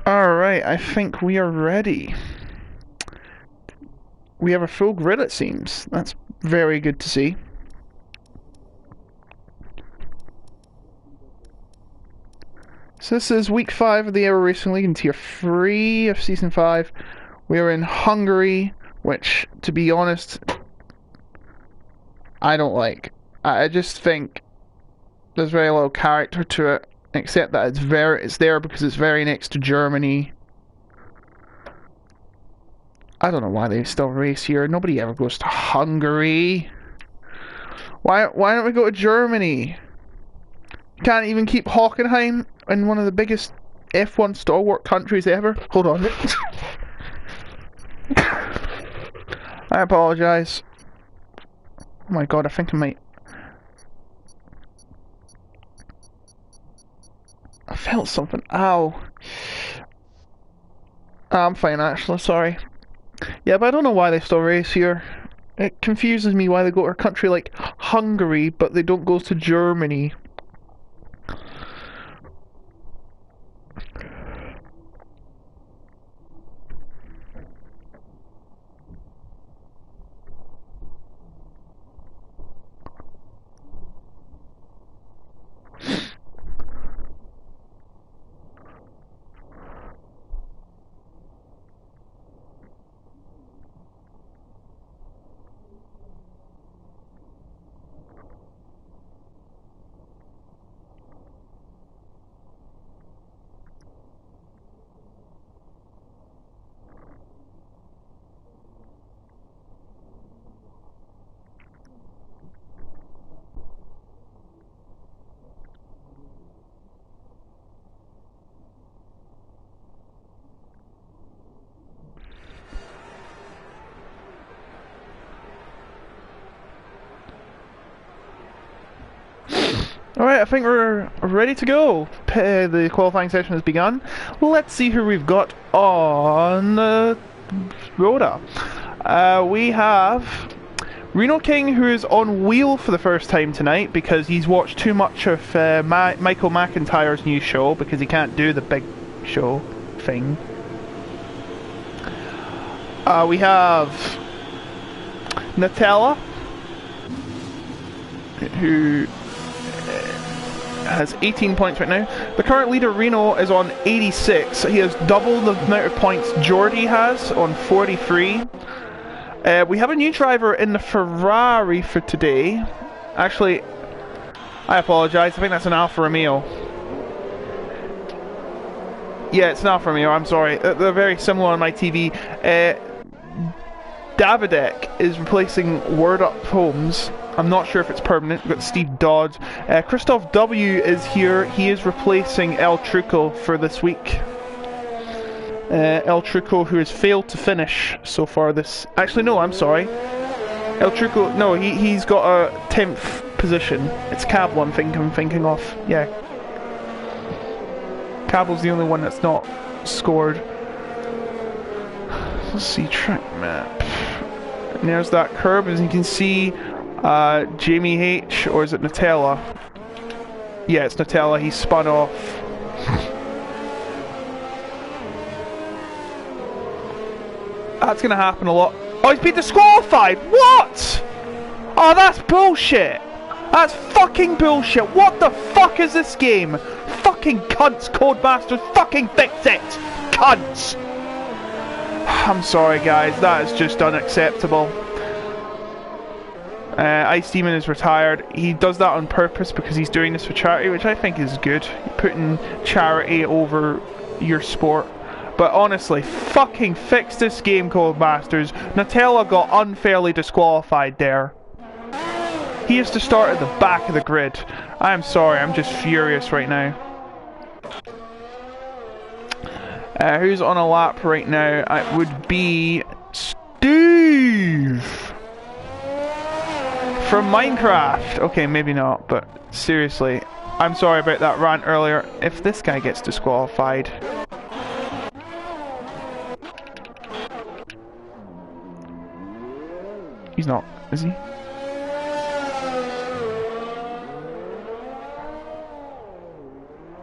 Alright, I think we are ready. We have a full grid, it seems. That's very good to see. So this is week 5 of the Aero Racing League in Tier 3 of Season 5. We are in Hungary, which, to be honest, I don't like. I just think there's very little character to it, except that it's there because it's very next to Germany. I don't know why they still race here. Nobody ever goes to Hungary. Why don't we go to Germany? You can't even keep Hockenheim in one of the biggest F1 stalwart countries ever. Hold on. I apologise. Oh my god, I think I might... I felt something. Ow. I'm fine actually, sorry. Yeah, but I don't know why they still race here. It confuses me why they go to a country like Hungary, but they don't go to Germany. Alright, I think we're ready to go. The qualifying session has begun. Let's see who we've got on the Rhoda. We have Reno King, who is on wheel for the first time tonight because he's watched too much of Michael McIntyre's new show because he can't do the big show thing. We have Nutella, who has 18 points right now. The current leader, Reno, is on 86. He has double the amount of points Jordy has on 43. We have a new driver in the Ferrari for today. Actually, I apologise. I think that's an Alfa Romeo. Yeah, it's an Alfa Romeo. I'm sorry. They're very similar on my TV. Davidek is replacing Word Up Holmes. I'm not sure if it's permanent. We've got Steve Dodds. Christoph W is here. He is replacing El Truco for this week. El Truco, who has failed to finish so far this... Actually, no, I'm sorry. El Truco... No, he's got a 10th position. It's Cable I'm thinking of. Yeah. Cable's the only one that's not scored. Let's see, track map. And there's that curb, as you can see. Jamie H, or is it Nutella? Yeah, it's Nutella. He spun off. That's gonna happen a lot. Oh, he's been disqualified! What? Oh, that's bullshit! That's fucking bullshit! What the fuck is this game? Fucking cunts, Codemasters, fucking fix it! Cunts! I'm sorry guys, that is just unacceptable. Ice Demon is retired. He does that on purpose because he's doing this for charity, which I think is good. Putting charity over your sport. But honestly, fucking fix this game, Codemasters. Nutella got unfairly disqualified there. He has to start at the back of the grid. I'm sorry, I'm just furious right now. Who's on a lap right now? It would be Steve from Minecraft. Okay, maybe not, but seriously, I'm sorry about that rant earlier. If this guy gets disqualified... He's not, is he?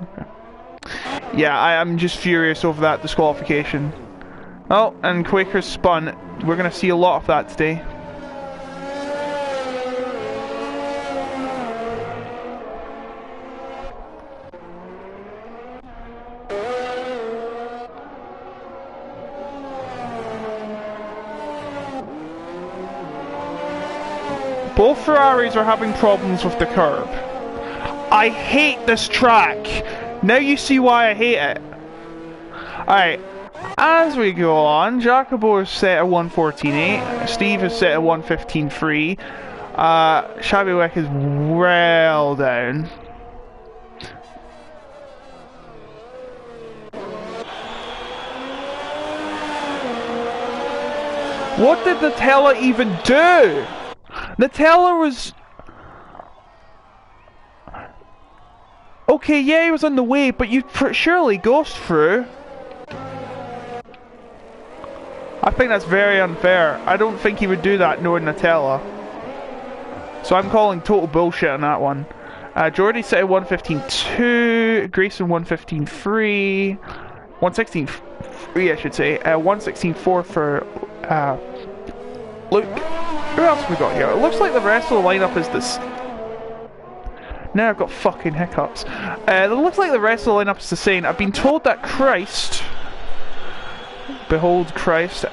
Okay. Yeah, I'm just furious over that disqualification. Oh, and Quaker spun. We're going to see a lot of that today. Both Ferraris are having problems with the curb. I hate this track. Now you see why I hate it. Alright, as we go on, Jacobo is set at 114.8. Steve is set at 115.3. Shabiwek is well down. What did Nutella even do? Nutella was... Okay, yeah, he was on the way, but you surely ghost through. I think that's very unfair. I don't think he would do that knowing Nutella. So I'm calling total bullshit on that one. Jordy set at 115.2, Grayson 115.3, 116.3 I should say, 116.4 for Luke. Who else have we got here? It looks like the rest of the lineup is this. Now I've got fucking hiccups. It looks like the rest of the lineup is the same. I've been told that Christ, behold Christ,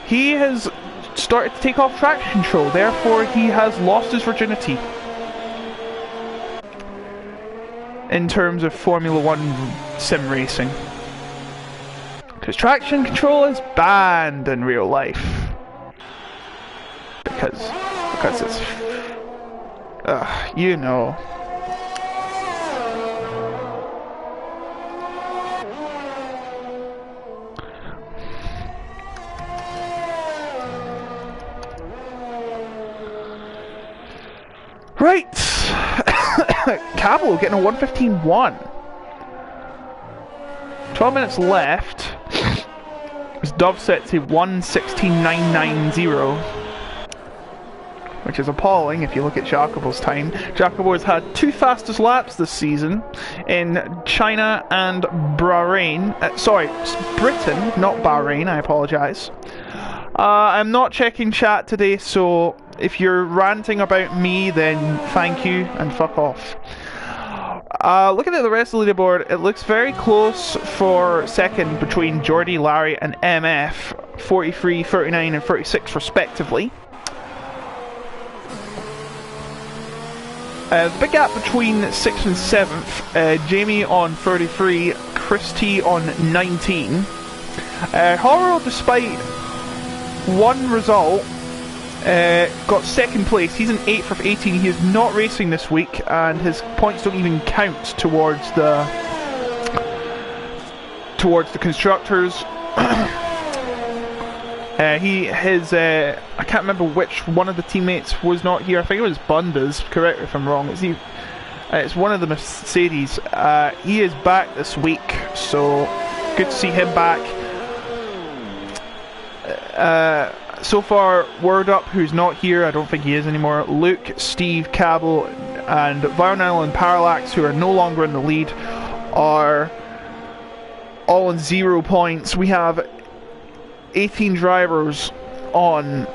he has started to take off traction control, therefore he has lost his virginity in terms of Formula 1 sim racing. Because traction control is banned in real life. Because it's... you know. Right! Cabo getting a 115.1. 12 minutes left. His Dove set to 116.990, which is appalling if you look at Jacobo's time. Jacobo has had 2 fastest laps this season in China and Bahrain. Sorry, Britain, not Bahrain, I apologise. I'm not checking chat today, so if you're ranting about me, then thank you and fuck off. Looking at the rest of the leaderboard, it looks very close for second between Jordy, Larry and MF, 43, 39 and 36 respectively. The big gap between 6th and 7th, Jamie on 33, Chris T on 19. Horror, despite one result, got second place. He's an 8th of 18. He is not racing this week, and his points don't even count towards the constructors. I can't remember which one of the teammates was not here. I think it was Bundas. Correct me if I'm wrong. It's one of the Mercedes. He is back this week, so good to see him back. So far, word up who's not here. I don't think he is anymore. Luke, Steve, Cabo, and Varnell and Parallax, who are no longer in the lead, are all on 0 points. We have 18 drivers on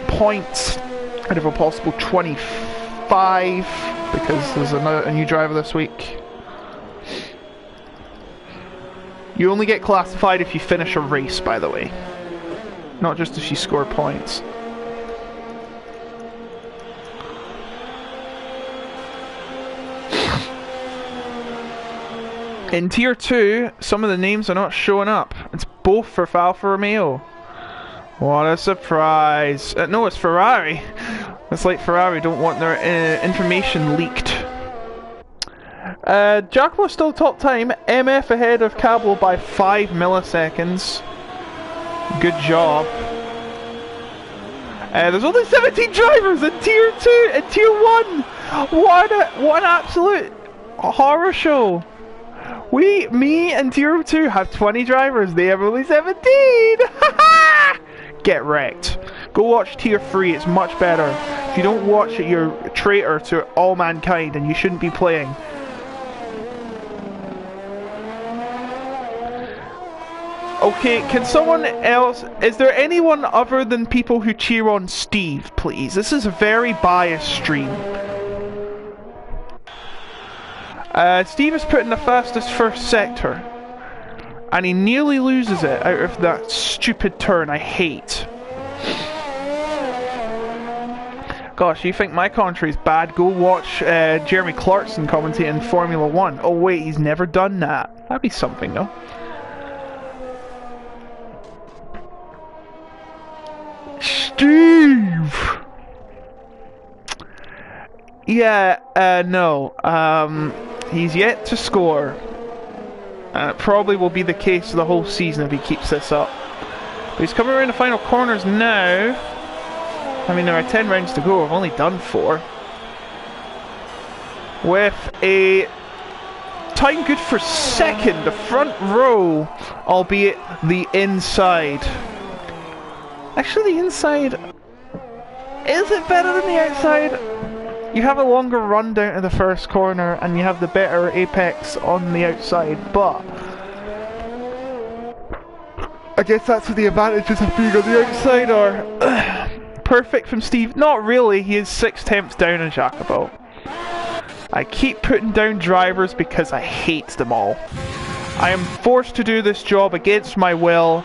points out of a possible 25 because there's a new driver this week. You only get classified if you finish a race, by the way, not just if you score points. In Tier 2, some of the names are not showing up. It's both for Alfa Romeo. What a surprise. No, it's Ferrari. It's like Ferrari don't want their information leaked. Giacomo still top time. MF ahead of Cabo by 5 milliseconds. Good job. There's only 17 drivers in Tier 2 and Tier 1. What an absolute horror show. Me and Tier 2 have 20 drivers, they have only 17! Get wrecked. Go watch Tier 3, it's much better. If you don't watch it, you're a traitor to all mankind and you shouldn't be playing. Okay, can someone else... Is there anyone other than people who cheer on Steve, please? This is a very biased stream. Steve is put in the fastest first sector. And he nearly loses it out of that stupid turn I hate. Gosh, you think my commentary is bad? Go watch Jeremy Clarkson commentating Formula 1. Oh wait, he's never done that. That'd be something though. Steve! Yeah, no. He's yet to score. And it probably will be the case the whole season if he keeps this up. But he's coming around the final corners now. I mean, there are 10 rounds to go. I've only done 4. With a time good for second, the front row, albeit the inside. Actually, the inside... Is it better than the outside? You have a longer run down to the first corner, and you have the better apex on the outside, but... I guess that's what the advantages of being on the outside are. Perfect from Steve. Not really, he is 6 tenths down on Jacopo. I keep putting down drivers because I hate them all. I am forced to do this job against my will,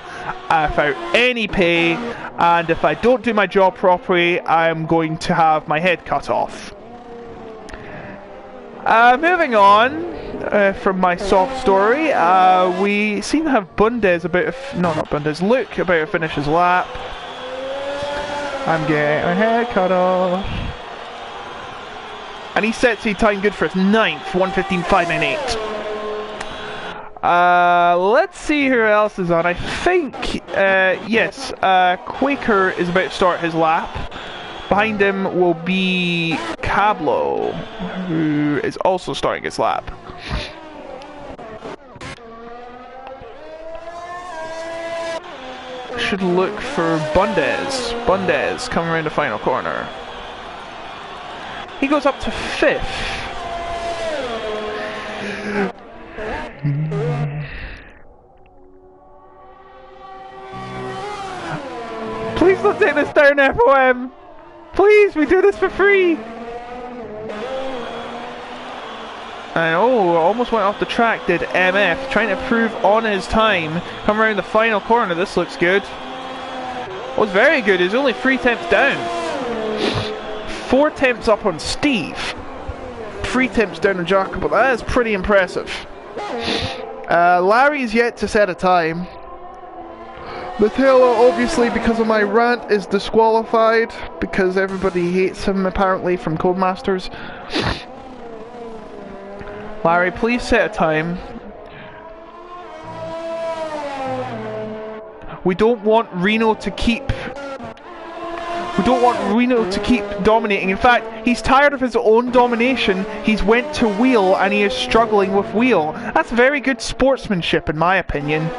without any pay, and if I don't do my job properly, I'm going to have my head cut off. Moving on from my soft story, we seem to have Bundes about to... No, not Bundes, Luke about to finish his lap. I'm getting my head cut off. And he sets a time good for his 9th, 1:15.598. Let's see who else is on. I think, yes, Quaker is about to start his lap. Behind him will be Cablo, who is also starting his lap. Should look for Bundes. Bundes coming around the final corner. He goes up to 5th. Please don't take this down, FOM! Please, we do this for free! And oh, almost went off the track, did MF, trying to prove on his time. Come around the final corner, this looks good. Oh, it's very good, he's only 3 tenths down. 4 tenths up on Steve. 3 tenths down on Jacob, but that is pretty impressive. Larry's yet to set a time. Matteo, obviously, because of my rant, is disqualified because everybody hates him, apparently, from Codemasters. Larry, please set a time. We don't want Reno to keep... We don't want Reno to keep dominating. In fact, he's tired of his own domination. He's went to wheel and he is struggling with wheel. That's very good sportsmanship, in my opinion.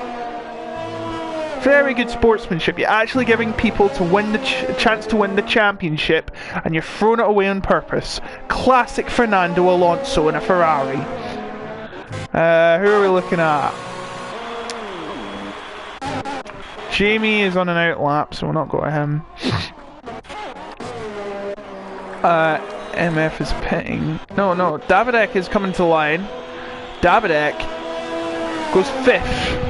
Very good sportsmanship. You're actually giving people to win the chance to win the championship, and you're throwing it away on purpose. Classic Fernando Alonso in a Ferrari. Who are we looking at? Jamie is on an out lap, so we'll not go to him. MF is pitting. No, Davidek is coming to the line. Davidek goes 5th.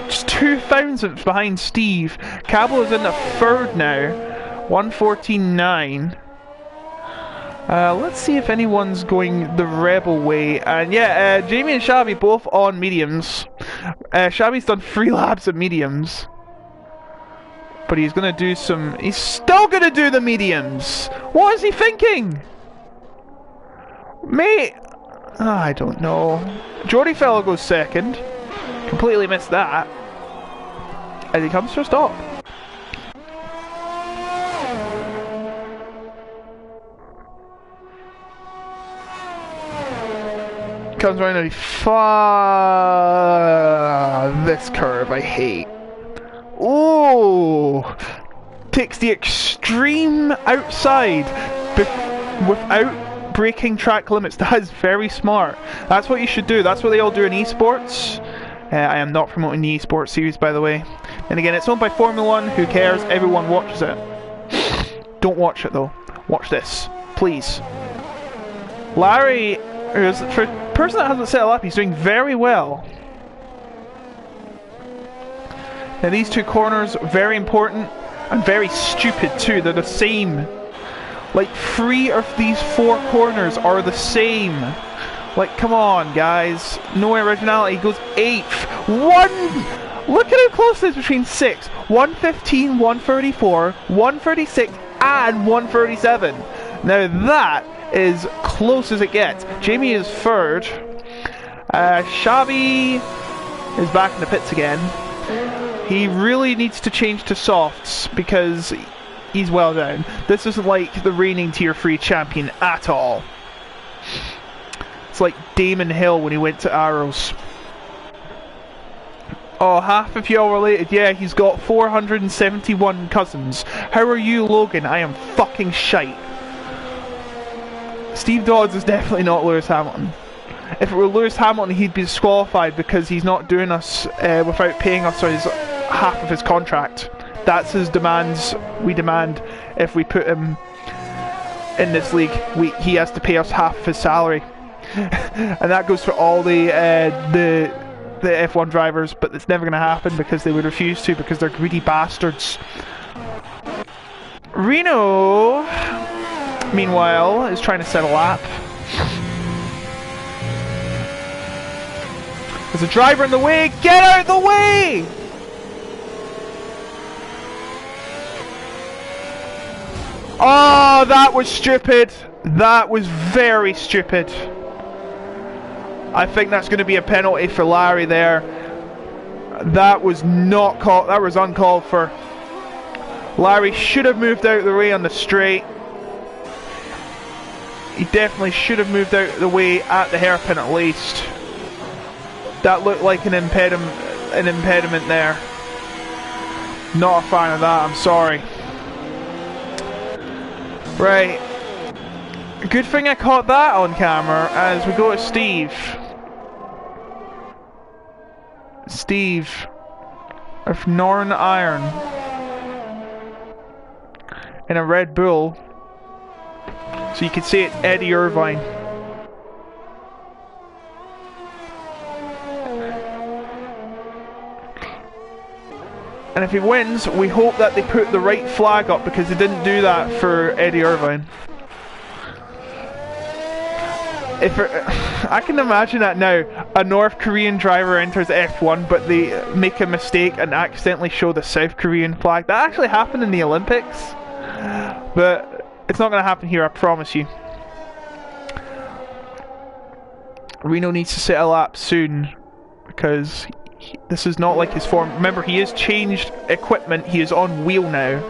Just 2 thousandths behind Steve. Cablo's in the 3rd now. 1:14.9. Let's see if anyone's going the rebel way. And yeah, Jamie and Shabby both on mediums. Shabby's done 3 laps at mediums. But he's gonna do some... He's still gonna do the mediums! What is he thinking? Mate! Oh, I don't know. Jordy Fellow goes 2nd. Completely missed that. As he comes for a stop. Comes around and this curve I hate. Oh! Takes the extreme outside without breaking track limits. That is very smart. That's what you should do. That's what they all do in esports. I am not promoting the esports series, by the way. And again, it's owned by Formula 1. Who cares? Everyone watches it. Don't watch it though. Watch this, please. Larry, for a person that hasn't set it up, he's doing very well. Now these two corners, very important and very stupid too. They're the same. Like 3 of these 4 corners are the same. Like, come on, guys. No originality. He goes 8th. Look at how close it is between 6. 115, 134, 136, and 137. Now that is close as it gets. Jamie is 3rd. Shabby is back in the pits again. He really needs to change to softs because he's well down. This isn't like the reigning Tier 3 champion at all. It's like Damon Hill when he went to Aeros. Oh, half of you are related. Yeah, he's got 471 cousins. How are you, Logan? I am fucking shite. Steve Dodds is definitely not Lewis Hamilton. If it were Lewis Hamilton, he'd be disqualified because he's not doing us without paying us his half of his contract. That's his demands. We demand if we put him in this league, he has to pay us half of his salary. And that goes for all the F1 drivers, but it's never going to happen because they would refuse to, because they're greedy bastards. Reno, meanwhile, is trying to set a lap. There's a driver in the way. Get out of the way! Oh, that was stupid. That was very stupid. I think that's going to be a penalty for Larry there. That was not called. That was uncalled for. Larry should have moved out of the way on the straight. He definitely should have moved out of the way at the hairpin at least. That looked like an impediment there. Not a fan of that, I'm sorry. Right. Good thing I caught that on camera as we go to Steve. Steve of Northern Iron in a Red Bull. So you can see it, Eddie Irvine. And if he wins, we hope that they put the right flag up, because they didn't do that for Eddie Irvine. I can imagine that now. A North Korean driver enters F1, but they make a mistake and accidentally show the South Korean flag. That actually happened in the Olympics, but it's not going to happen here, I promise you. Reno needs to set a lap soon, because this is not like his form. Remember, he has changed equipment. He is on wheel now.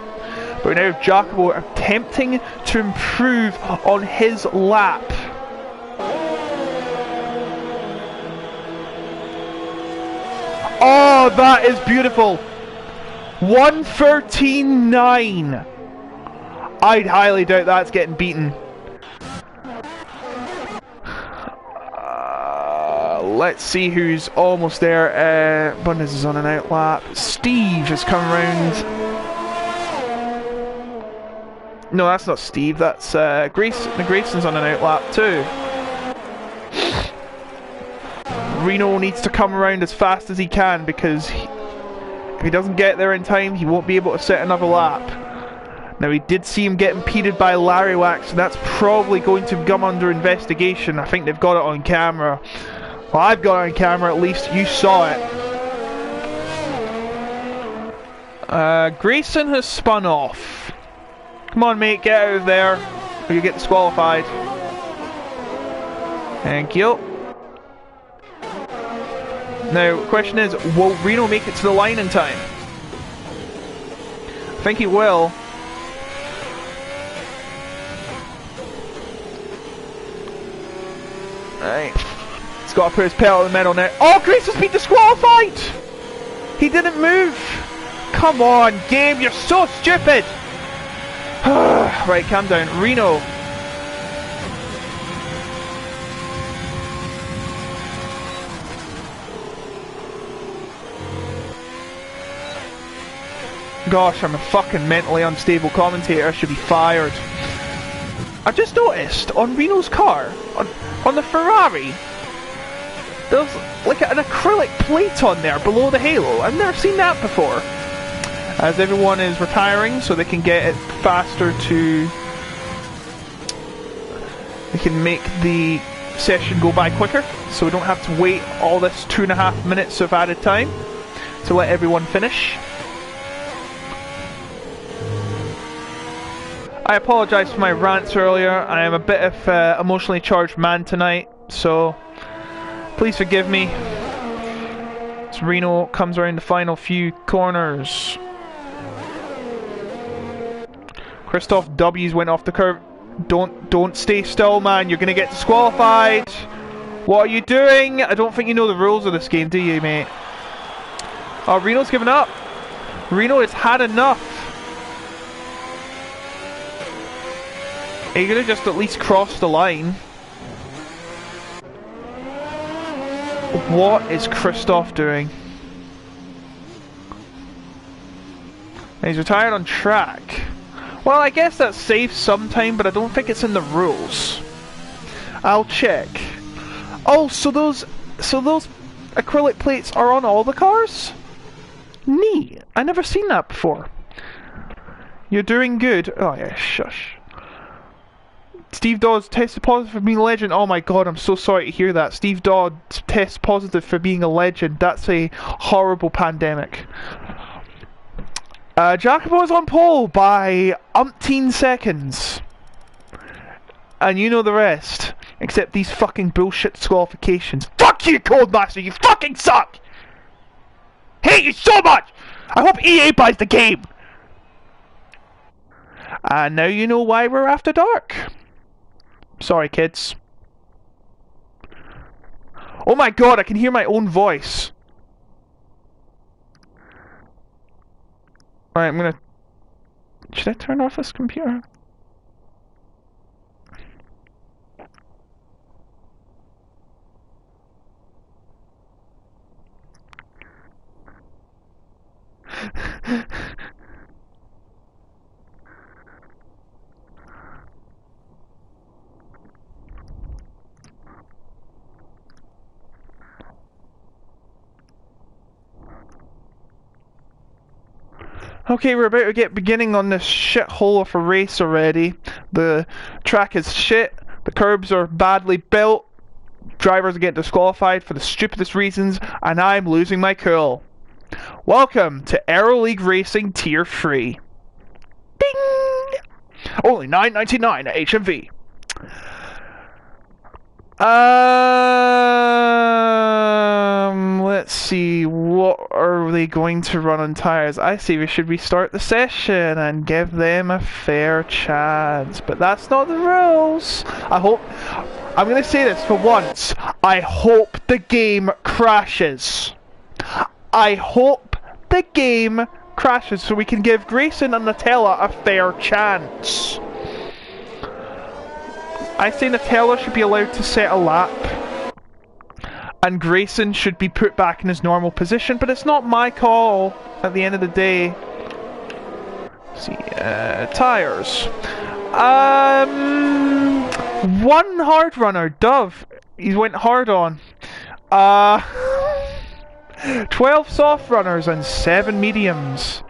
But now Jacobo attempting to improve on his lap. Oh, that is beautiful. 1:13.9. I'd highly doubt that's getting beaten. Let's see who's almost there. Bundes is on an out lap. Steve has come around. No, that's not Steve. That's Grayson. Grayson's on an out lap too. Reno needs to come around as fast as he can, because if he doesn't get there in time, he won't be able to set another lap. Now, we did see him get impeded by Larry Wax, and that's probably going to come under investigation. I think they've got it on camera. Well, I've got it on camera, at least. You saw it. Grayson has spun off. Come on, mate, get out of there, or you get disqualified. Thank you. Now, the question is, will Reno make it to the line in time? I think he will. Right. He's got to put his pedal in the metal now. Oh, Grayson's been disqualified! He didn't move! Come on, game, you're so stupid! Right, calm down. Reno. Gosh, I'm a fucking mentally unstable commentator. I should be fired. I just noticed on Reno's car, on the Ferrari, there's like an acrylic plate on there below the halo. I've never seen that before. As everyone is retiring so they can get it faster to... They can make the session go by quicker, so we don't have to wait all this 2.5 minutes of added time to let everyone finish. I apologise for my rants earlier. I am a bit of emotionally charged man tonight, so please forgive me. As Reno comes around the final few corners. Christoph W's went off the curve. Don't stay still, man. You're gonna get disqualified. What are you doing? I don't think you know the rules of this game, do you, mate? Oh, Reno's given up. Reno has had enough. Are you gonna just at least cross the line? What is Christoph doing? He's retired on track. Well, I guess that saves some time, but I don't think it's in the rules. I'll check. Oh, so those acrylic plates are on all the cars? Neat. I never seen that before. You're doing good. Oh yeah, shush. Steve Dodd tested positive for being a legend. Oh my god, I'm so sorry to hear that. Steve Dodd tests positive for being a legend. That's a horrible pandemic. Jacopo is on pole by umpteen seconds. And you know the rest. Except these fucking bullshit disqualifications. Fuck you, Codemaster! You fucking suck! Hate you so much! I hope EA buys the game! And now you know why we're after dark. Sorry, kids. Oh my god, I can hear my own voice. Alright, I'm gonna... Should I turn off this computer? Okay, we're about to get beginning on this shithole of a race already. The track is shit, the curbs are badly built, drivers are getting disqualified for the stupidest reasons, and I'm losing my cool. Welcome to Aero League Racing Tier 3. Bing! Only $9.99 at HMV. Let's see, what are they going to run on tires? I say we should restart the session and give them a fair chance, but that's not the rules. I'm going to say this for once. I hope the game crashes. I hope the game crashes so we can give Grayson and Nutella a fair chance. I say Nutella should be allowed to set a lap and Grayson should be put back in his normal position, but it's not my call at the end of the day. Let's see, tires. One hard runner, Dove. He went hard on. 12 soft runners and 7 mediums.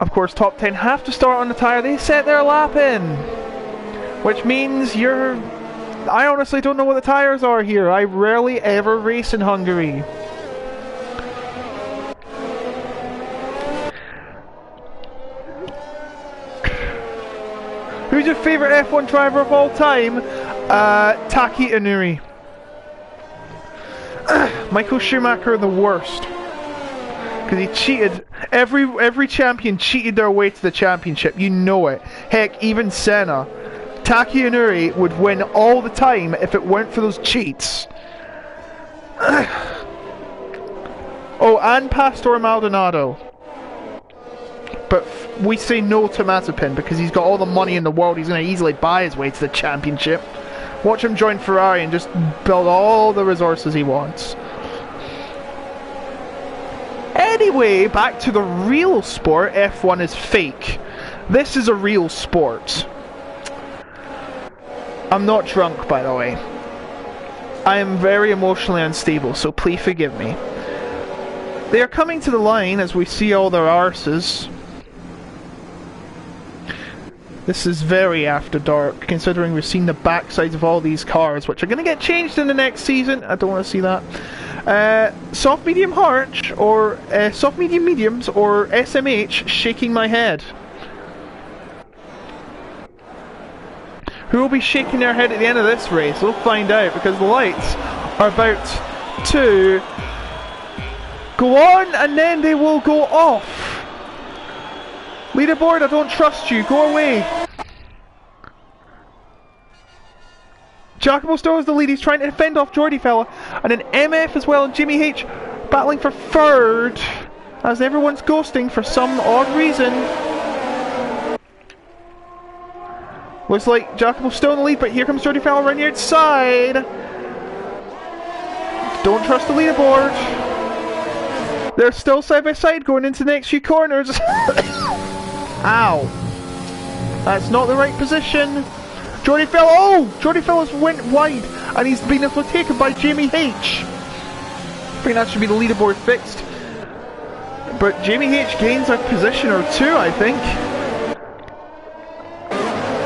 Of course, top 10 have to start on the tire they set their lap in. Which means I honestly don't know what the tires are here. I rarely ever race in Hungary. Who's your favourite F1 driver of all time? Taki Inuri. Michael Schumacher, the worst. Because he cheated. Every champion cheated their way to the championship. You know it. Heck, even Senna. Taki Inuri would win all the time if it weren't for those cheats. Oh, and Pastor Maldonado. But we say no to Mazepin because he's got all the money in the world. He's going to easily buy his way to the championship. Watch him join Ferrari and just build all the resources he wants. Anyway, back to the real sport. F1 is fake. This is a real sport. I'm not drunk, by the way. I am very emotionally unstable, so please forgive me. They are coming to the line as we see all their arses. This is very after dark, considering we've seen the backsides of all these cars, which are going to get changed in the next season. I don't want to see that. Soft medium harsh, or soft medium mediums, or SMH, shaking my head. Who will be shaking their head at the end of this race? We'll find out, because the lights are about to go on, and then they will go off. Leaderboard, I don't trust you. Go away. Giacomo still has the lead. He's trying to fend off Jordy fella. And then MF as well, and Jimmy H battling for third. As everyone's ghosting for some odd reason. Looks like Giacomo's still in the lead, but here comes Jordy fella around the outside. Don't trust the leaderboard. They're still side by side going into the next few corners. Ow. That's not the right position. Jordy fell. Oh! Jordy Fellas went wide and he's been overtaken by Jamie H. I think that should be the leaderboard fixed. But Jamie H gains a position or two, I think.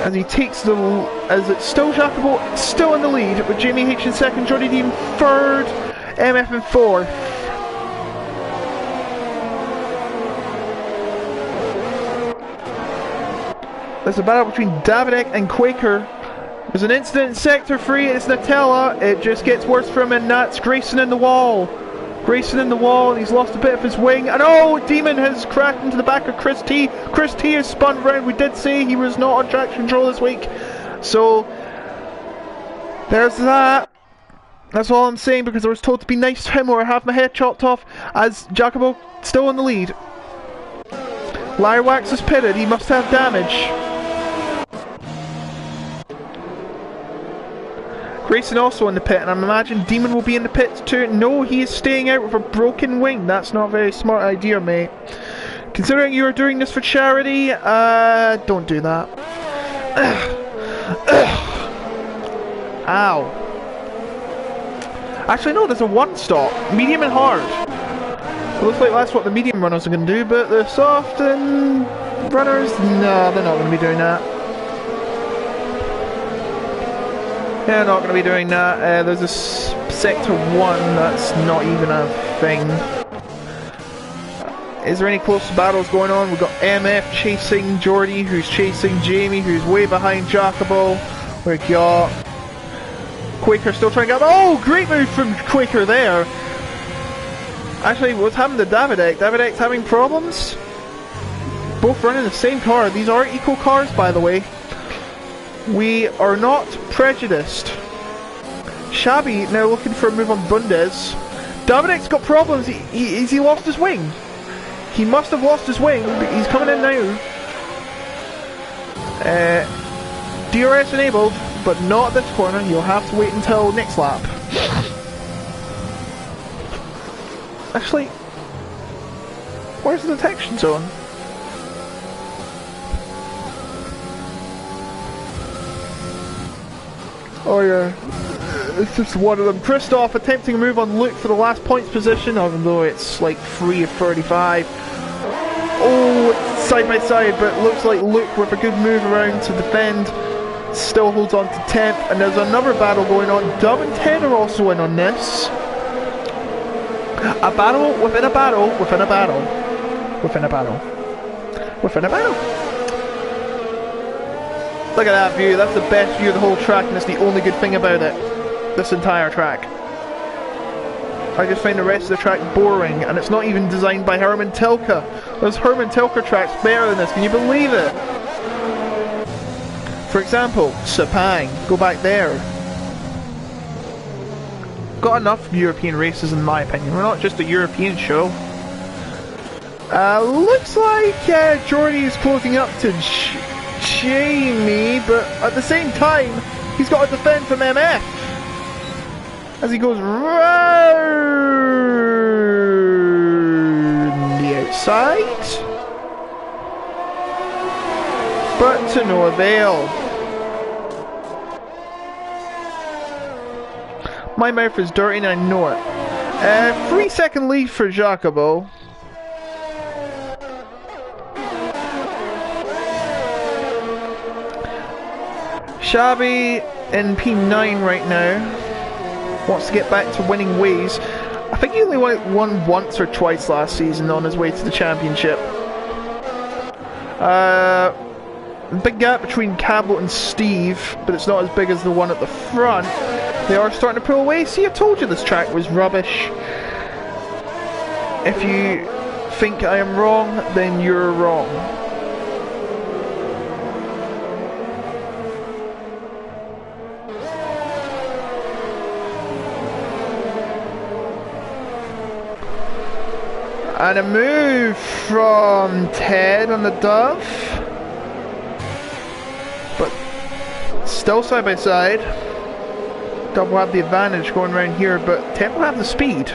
As he takes the... as it's still Jacobo, still in the lead, with Jamie H in second, Jordy D in third, MF in fourth. There's a battle between Davidek and Quaker. There's an incident in Sector 3, it's Nutella. It just gets worse for him, and that's Grayson in the wall. Grayson in the wall, and he's lost a bit of his wing. And oh, Demon has crashed into the back of Chris T. Chris T has spun round. We did say he was not on traction control this week. So, there's that. That's all I'm saying, because I was told to be nice to him or have my head chopped off, as Jacobo still in the lead. Lirewax is pitted, he must have damage. Grayson also in the pit, and I imagine Demon will be in the pit too. No, he is staying out with a broken wing. That's not a very smart idea, mate. Considering you are doing this for charity, don't do that. Ow. Actually, no, there's a one stop. Medium and hard. It looks like that's what the medium runners are going to do, but the soft and runners, no, they're not going to be doing that. They're not going to be doing that. There's a Sector 1 that's not even a thing. Is there any close battles going on? We've got MF chasing Jordy, who's chasing Jamie, who's way behind Jacobo. We've got Quaker still trying to get... Oh, great move from Quaker there. Actually, what's happened to Davidek? Davidek's having problems? Both running the same car. These are equal cars, by the way. We are not prejudiced. Shabby now looking for a move on Bundes. Davidek's got problems. He lost his wing. He must have lost his wing, but he's coming in now. DRS enabled, but not at this corner. You'll have to wait until next lap. Actually, where's the detection zone? Oh yeah, it's just one of them. Christoph attempting a move on Luke for the last points position, even though it's like 3 of 35. Oh, it's side by side, but it looks like Luke with a good move around to defend still holds on to 10th, and there's another battle going on. Dub and Ted are also in on this. A battle within a battle within a battle within a battle within a battle. Look at that view, that's the best view of the whole track, and it's the only good thing about it. This entire track. I just find the rest of the track boring, and it's not even designed by Herman Tilke. Those Herman Tilke tracks better than this, can you believe it? For example, Sepang, go back there. Got enough European races in my opinion, we're not just a European show. Looks like Jordy is closing up to Jamie, but at the same time, he's got to defend from MF. As he goes round. side, but to no avail. My mouth is dirty and I know it. 3-second lead for Jacobo. Shabby in P9 right now. Wants to get back to winning ways. I think he only won once or twice last season on his way to the championship. Big gap between Cabot and Steve, but it's not as big as the one at the front. They are starting to pull away. See, I told you this track was rubbish. If you think I am wrong, then you're wrong. And a move from Ted on the Dove. But still side by side. Dove will have the advantage going around here, but Ted will have the speed.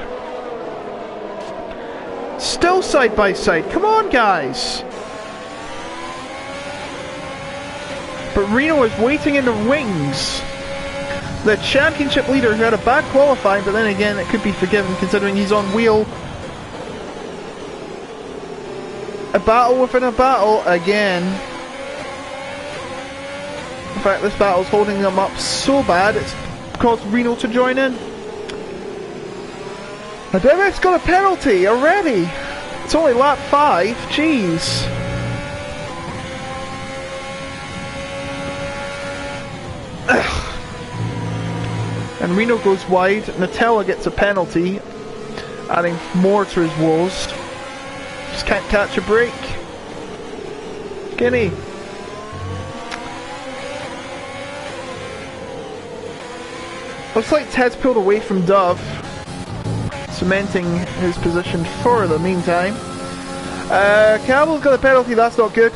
Still side by side. Come on, guys. But Reno is waiting in the wings. The championship leader who had a bad qualifying, but then again, it could be forgiven considering he's on wheel. A battle within a battle again. In fact, this battle's holding them up so bad it's caused Reno to join in. And Derek's got a penalty already. It's only lap 5. Jeez. And Reno goes wide. Nutella gets a penalty, adding more to his woes. Just can't catch a break. Guinea. Looks like Ted's pulled away from Dove, cementing his position for the meantime. Campbell's got a penalty, that's not good.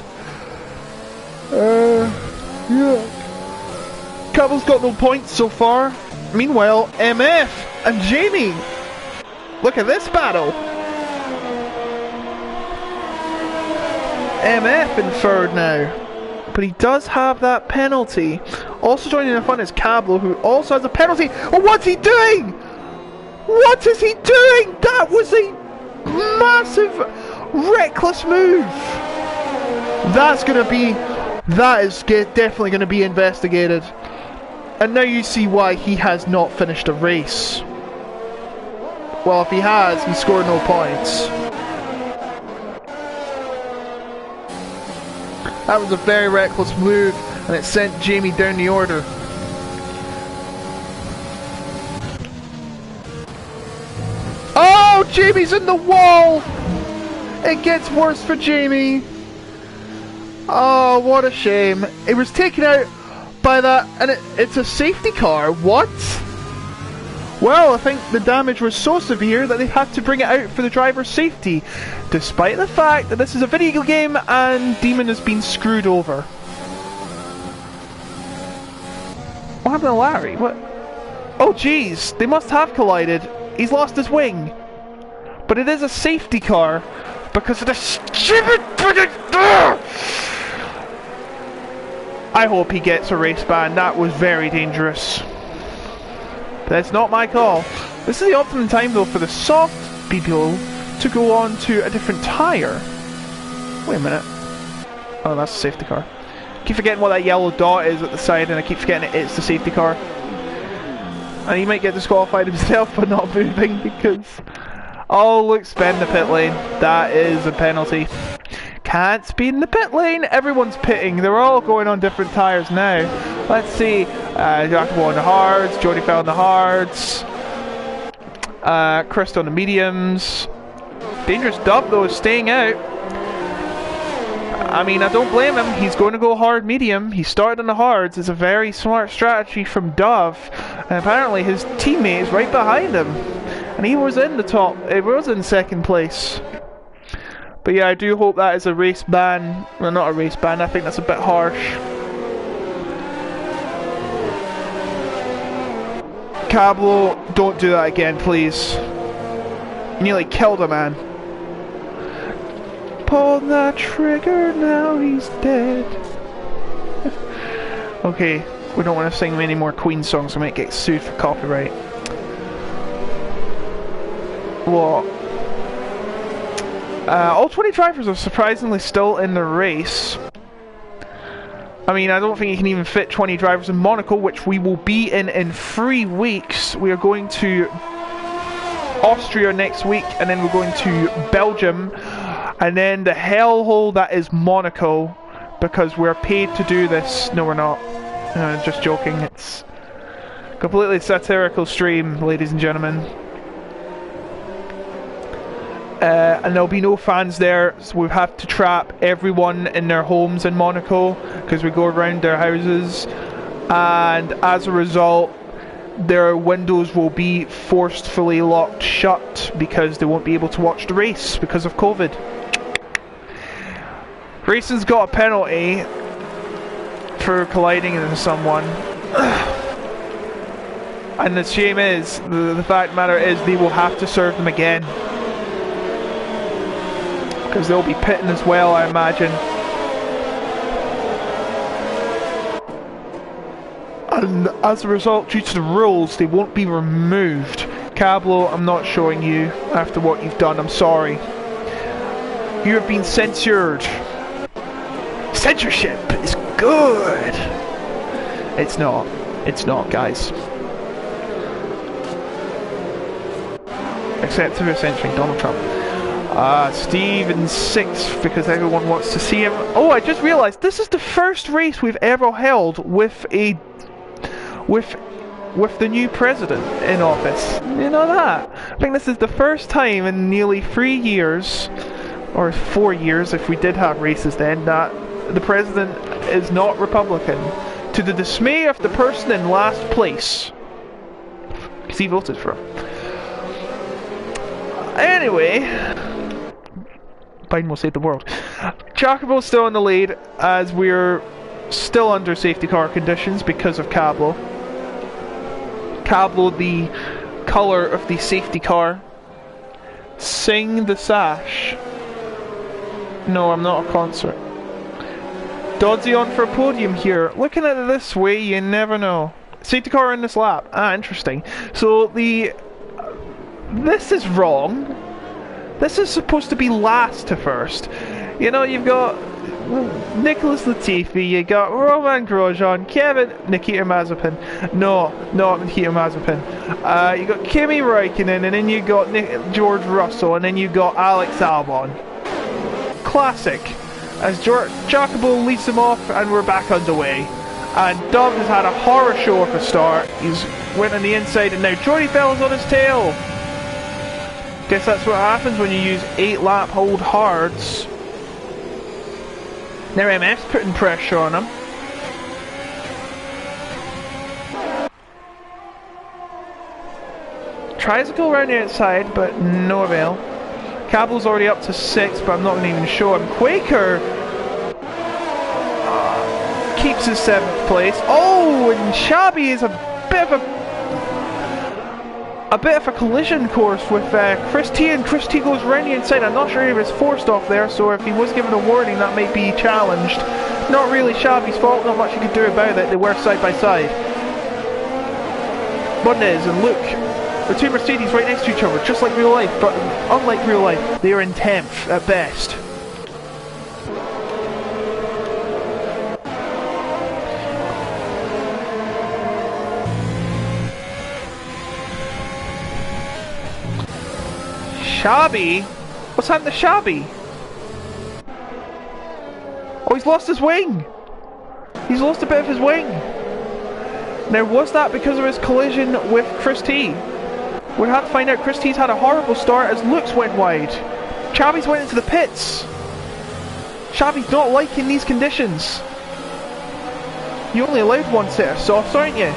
Yeah. Campbell's got no points so far. Meanwhile, MF and Jamie. Look at this battle. MF in third now. But he does have that penalty. Also joining in front is Cablo, who also has a penalty. Oh, what's he doing? What is he doing? That was a massive, reckless move. That is definitely going to be investigated. And now you see why he has not finished a race. Well, if he has, he scored no points. That was a very reckless move, and it sent Jamie down the order. Oh, Jamie's in the wall! It gets worse for Jamie. Oh, what a shame. It was taken out by that, and it's a safety car. What? Well, I think the damage was so severe that they had to bring it out for the driver's safety, despite the fact that this is a video game and Demon has been screwed over. What happened to Larry? What? Oh jeez, they must have collided. He's lost his wing. But it is a safety car because of the stupid friggin' I hope he gets a race ban. That was very dangerous. That's not my call. This is the optimum time though for the soft people to go on to a different tyre. Wait a minute. Oh, that's a safety car. I keep forgetting what that yellow dot is at the side, and I keep forgetting it's the safety car. And he might get disqualified himself for not moving because... Oh look, spin the pit lane. That is a penalty. Can't speed in the pit lane. Everyone's pitting. They're all going on different tyres now. Let's see. Jacobo on the hards. Jody fell on the hards. Chris on the mediums. Dangerous Dub though is staying out. I mean, I don't blame him. He's going to go hard medium. He started on the hards. It's a very smart strategy from Dove. And apparently his teammate is right behind him. And he was in the top. He was in second place. But yeah, I do hope that is a race ban. Well, not a race ban. I think that's a bit harsh. Cablo, don't do that again, please. You nearly killed a man. pulled that trigger, now he's dead. Okay, we don't want to sing many more Queen songs, we might get sued for copyright. What? All 20 drivers are surprisingly still in the race. I mean, I don't think you can even fit 20 drivers in Monaco, which we will be in 3 weeks. We are going to Austria next week, and then we're going to Belgium, and then the hellhole that is Monaco, because we're paid to do this. No, we're not. Just joking. It's a completely satirical stream, ladies and gentlemen. And there'll be no fans there, so we have to trap everyone in their homes in Monaco, because we go around their houses, and as a result their windows will be forcefully locked shut because they won't be able to watch the race because of COVID. Racing's got a penalty for colliding into someone. And the shame is, the fact of the matter is, they will have to serve them again. Because they'll be pitting as well, I imagine. And as a result, due to the rules, they won't be removed. Cablo, I'm not showing you after what you've done, I'm sorry. You have been censored. Censorship is good. It's not. It's not, guys. Except if you're censoring Donald Trump. Steve in 6th because everyone wants to see him. Oh, I just realised this is the first race we've ever held with a with the new president in office. You know that? I think this is the first time in nearly 3 years, or 4 years if we did have races then, that the president is not Republican, to the dismay of the person in last place, because he voted for him. Anyway, Biden will save the world. Chocobo's still in the lead as we're still under safety car conditions because of Cablo. Cablo, the colour of the safety car. Sing the sash. No, I'm not a concert. Dodzy on for a podium here. Looking at it this way, you never know. Safety car in this lap. Ah, interesting. So this is wrong. This is supposed to be last to first. You know, you've got Nicholas Latifi, you got Roman Grosjean, Nikita Mazepin. No, not Nikita Mazepin. You got Kimi Räikkönen, and then you got George Russell, and then you got Alex Albon. Classic. As Jacobo leads them off, and we're back underway. And Dove has had a horror show of a start. He's went on the inside, and now Jordy Bell's on his tail. Guess that's what happens when you use 8-lap hold hards. Now MF's putting pressure on him. Tries to go around the outside, but no avail. Cable's already up to 6, but I'm not going to even show him. Quaker keeps his 7th place. Oh, and Shabby is a bit of a collision course with Chris T, and Chris T goes round the inside. I'm not sure if he was forced off there, so if he was given a warning, that might be challenged. Not really Shabby's fault, not much you can do about it. They were side by side. Bundes and Luke, the two Mercedes right next to each other, just like real life, but unlike real life, they are in 10th at best. Shabby? What's happened to Shabby? Oh, he's lost his wing! He's lost a bit of his wing! Now, was that because of his collision with Chris T? We'll have to find out. Chris T's had a horrible start as Luke's went wide. Shabby's went into the pits. Shabby's not liking these conditions. You only allowed one set of softs, aren't you?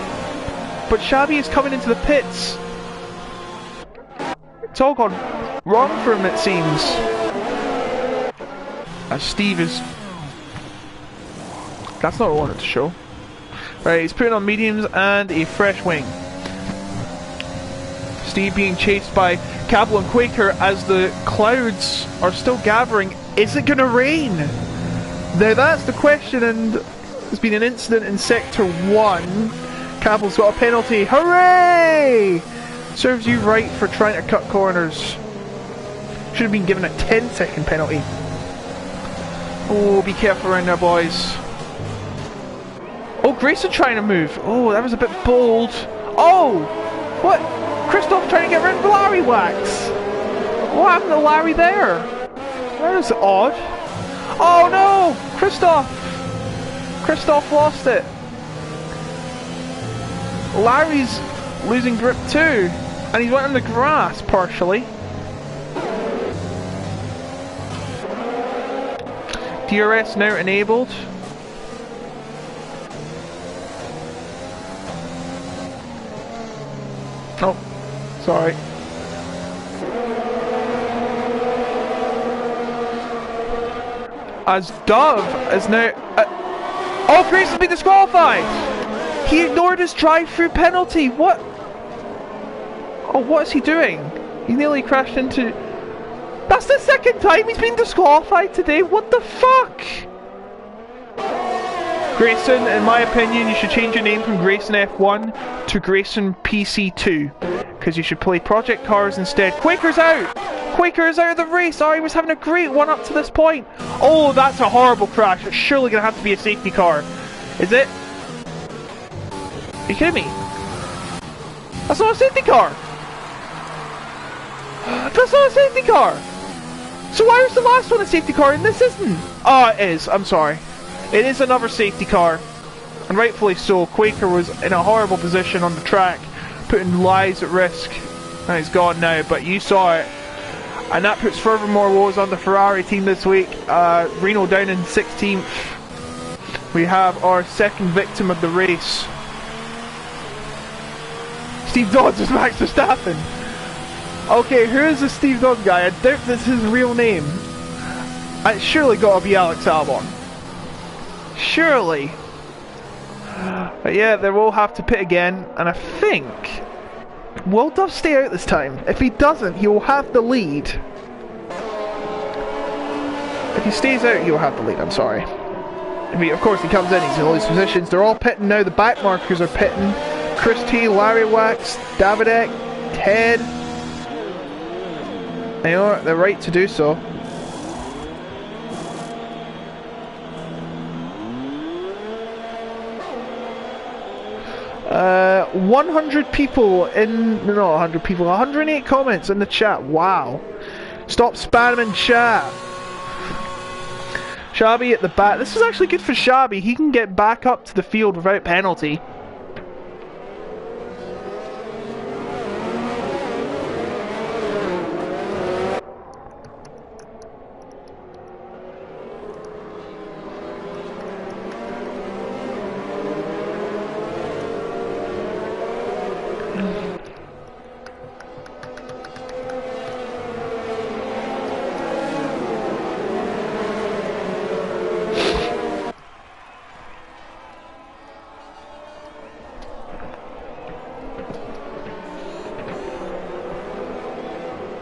But Shabby is coming into the pits. It's all gone wrong for him, it seems. As Steve is... That's not what I wanted to show. Right, he's putting on mediums and a fresh wing. Steve being chased by Cablo and Quaker as the clouds are still gathering Is it gonna rain? Now that's the question, and there's been an incident in Sector 1. Campbell's got a penalty. Hooray! Serves you right for trying to cut corners. Should have been given a 10-second penalty. Oh, be careful around there, boys. Oh, Grayson trying to move. Oh, that was a bit bold. Oh! What? Christoph trying to get rid of Larry Wax. What happened to Larry there? That is odd. Oh no! Christoph! Christoph lost it. Larry's losing grip too. And he's went on the grass partially. DRS now enabled. Oh, sorry. As Dove is now... oh, Grayson's been disqualified! He ignored his drive-through penalty! What? Oh, what is he doing? He nearly crashed into... That's the second time he's been disqualified today! What the fuck? Grayson, in my opinion, you should change your name from Grayson F1 to Grayson PC2. Because you should play Project Cars instead. Quaker's out! Quaker is out of the race! Oh, he was having a great one up to this point! Oh, that's a horrible crash. It's surely going to have to be a safety car. Is it? Are you kidding me? That's not a safety car! That's not a safety car! So why was the last one a safety car and this isn't? Oh, it is. I'm sorry. It is another safety car. And rightfully so. Quaker was in a horrible position on the track, putting lives at risk. And he's gone now, but you saw it. And that puts further more woes on the Ferrari team this week. Reno down in 16th. We have our second victim of the race. Steve Dodds is Max Verstappen. Okay, who is the Steve Dodds guy? I doubt that's his real name. It's surely got to be Alex Albon. Surely. But yeah, they will have to pit again, and I think... will Dove stay out this time? If he doesn't, he will have the lead. If he stays out, he will have the lead, I'm sorry. Of course, he comes in, he's going to lose positions. They're all pitting now, the back markers are pitting. Chris T, Larry Wax, Davidek, Ted. You know what, they're right to do so. Uh, 100 people in, no, 100 people, 108 comments in the chat. Wow. Stop spamming chat. Shabby at the back. This is actually good for Shabby. He can get back up to the field without penalty.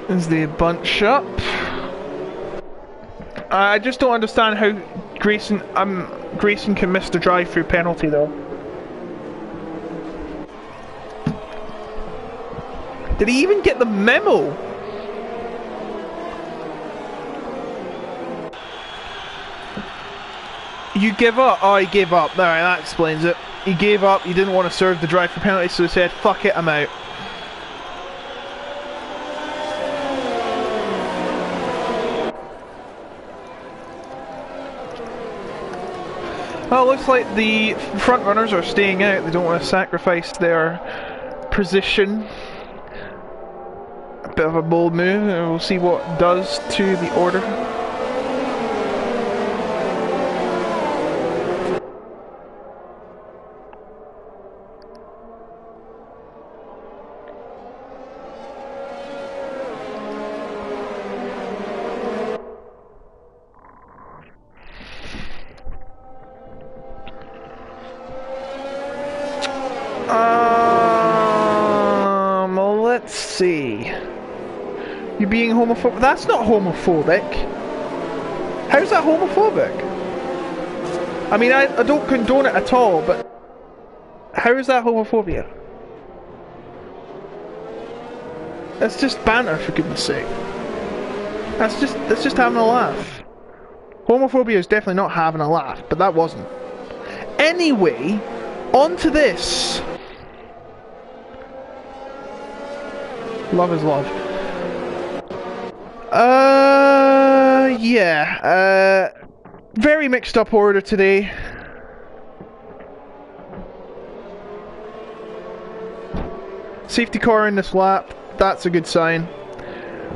Is the bunch up? I just don't understand how Grayson can miss the drive-through penalty though. Did he even get the memo? You give up? Oh, he gave up. Alright, that explains it. He gave up, he didn't want to serve the drive-through penalty, so he said, fuck it, I'm out. Well, it looks like the front runners are staying out. They don't want to sacrifice their position. A bit of a bold move, and we'll see what it does to the order. Let's see. You being homophobic? That's not homophobic. How's that homophobic? I mean, I don't condone it at all, but how is that homophobia? That's just banter, for goodness sake. That's just having a laugh. Homophobia is definitely not having a laugh, but that wasn't. Anyway, on to this. Love is love. Yeah. Very mixed up order today. Safety car in this lap. That's a good sign.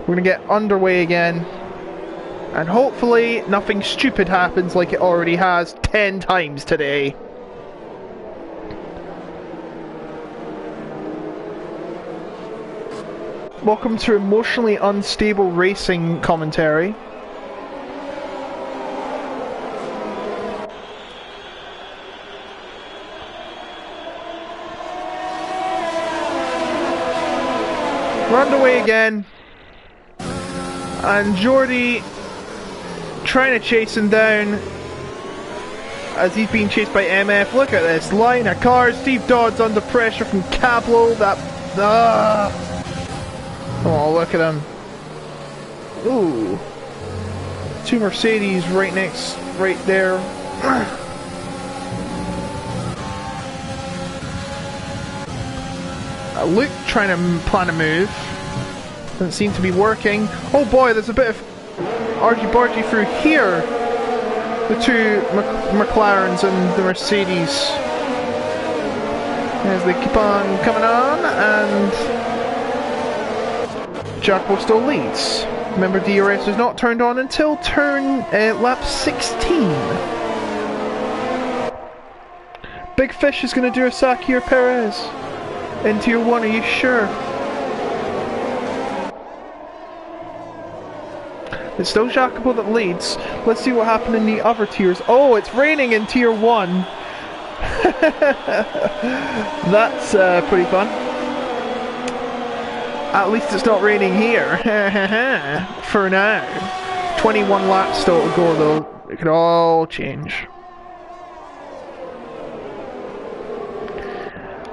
We're gonna get underway again. And hopefully nothing stupid happens like it already has 10 times today. Welcome to emotionally unstable racing commentary. We're underway again. And Jordy trying to chase him down as he's being chased by MF. Look at this line of cars. Steve Dodd's under pressure from Cablo. Oh, look at him. Ooh. Two Mercedes right there. Luke trying to plan a move. Doesn't seem to be working. Oh boy, there's a bit of argy-bargy through here. The two McLarens and the Mercedes. As they keep on coming on, and Jacopo still leads. Remember, DRS is not turned on until lap 16. Big Fish is going to do a Sakir Perez in Tier 1, are you sure? It's still Jacopo that leads. Let's see what happened in the other tiers. Oh, it's raining in Tier 1. That's pretty fun. At least it's not raining here. For now. 21 laps still to go though. It could all change.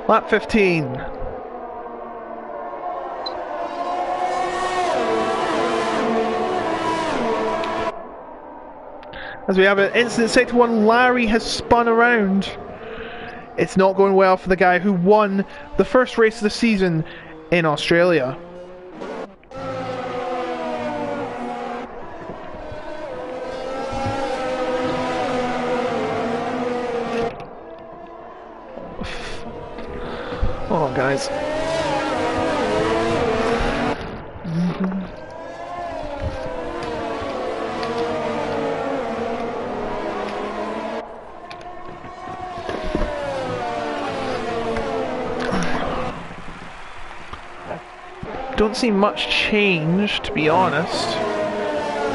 Lap 15. As we have an incident, Sector 1, Larry has spun around. It's not going well for the guy who won the first race of the season in Australia. Oh, guys. Don't see much change, to be honest.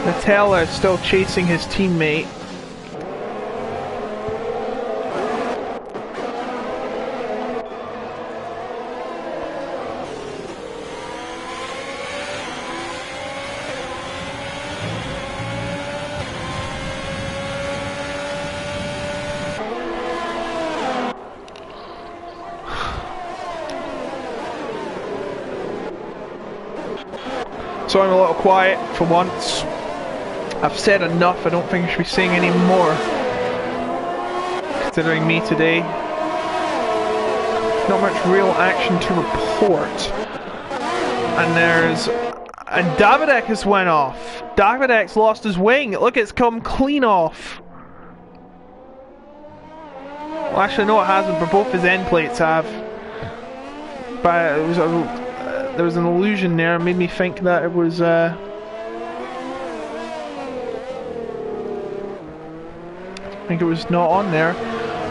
Nutella is still chasing his teammate. So I'm a little quiet for once. I've said enough, I don't think I should be saying any more. Considering me today. Not much real action to report. And Davidek has went off. Davidek's lost his wing. Look, it's come clean off. Well, actually no it hasn't, but both his end plates have. But it was there was an illusion there, it made me think that it was I think it was not on there.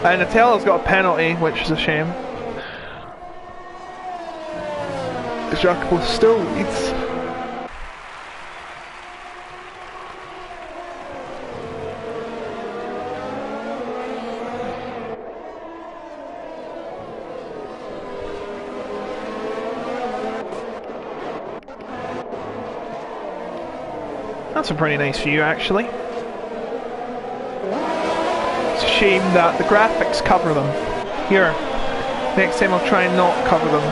And Natella's got a penalty, which is a shame. Jacopo still leads. That's a pretty nice view, actually. shame that the graphics cover them. Here, next time I'll try and not cover them.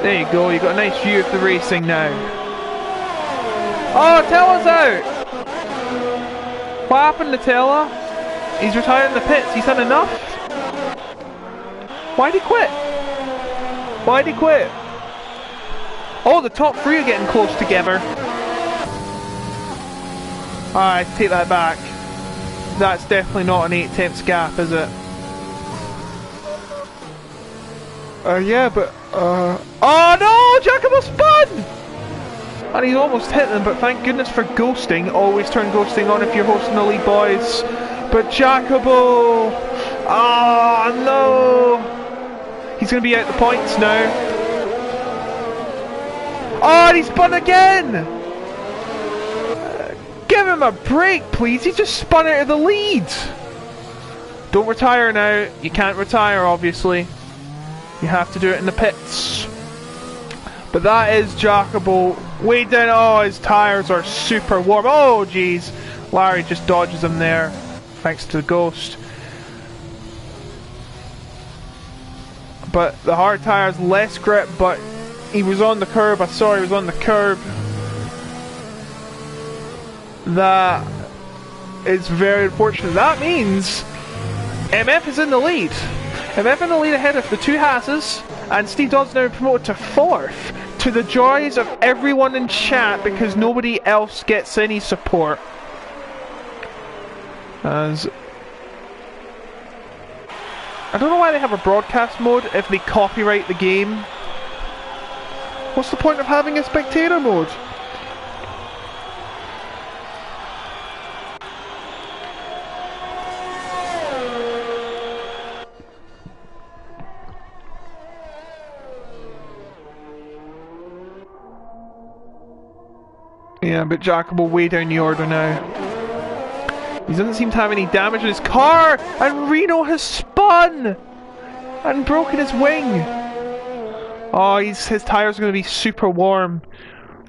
There you go, you got a nice view of the racing now. Oh, Tella's out! What happened to Tella? He's retiring the pits, he's had enough? Why'd he quit? Why'd he quit? Oh, the top three are getting close together. Alright, take that back. That's definitely not an 8/10 gap, is it? Yeah, but, oh no! Giacomo spun! And he's almost hit them, but thank goodness for ghosting. Always turn ghosting on if you're hosting the league, boys. But Giacomo! Ah, no! He's going to be out the points now. Oh, and he spun again! Give him a break, please. He just spun out of the lead. Don't retire now. You can't retire, obviously. You have to do it in the pits. But that is Giacomo way down. Oh, his tyres are super warm. Oh, jeez. Larry just dodges him there, thanks to the ghost. But the hard tyres, less grip, but he was on the curb. I saw he was on the curb. That is very unfortunate. That means MF is in the lead. MF in the lead ahead of the two Hasses, and Steve Dodd's now promoted to 4th, to the joys of everyone in chat because nobody else gets any support. As I don't know why they have a broadcast mode if they copyright the game. What's the point of having a spectator mode? Yeah, but Giacomo way down the order now. He doesn't seem to have any damage in his car, and Reno has spun and broken his wing. Oh, his tires are going to be super warm.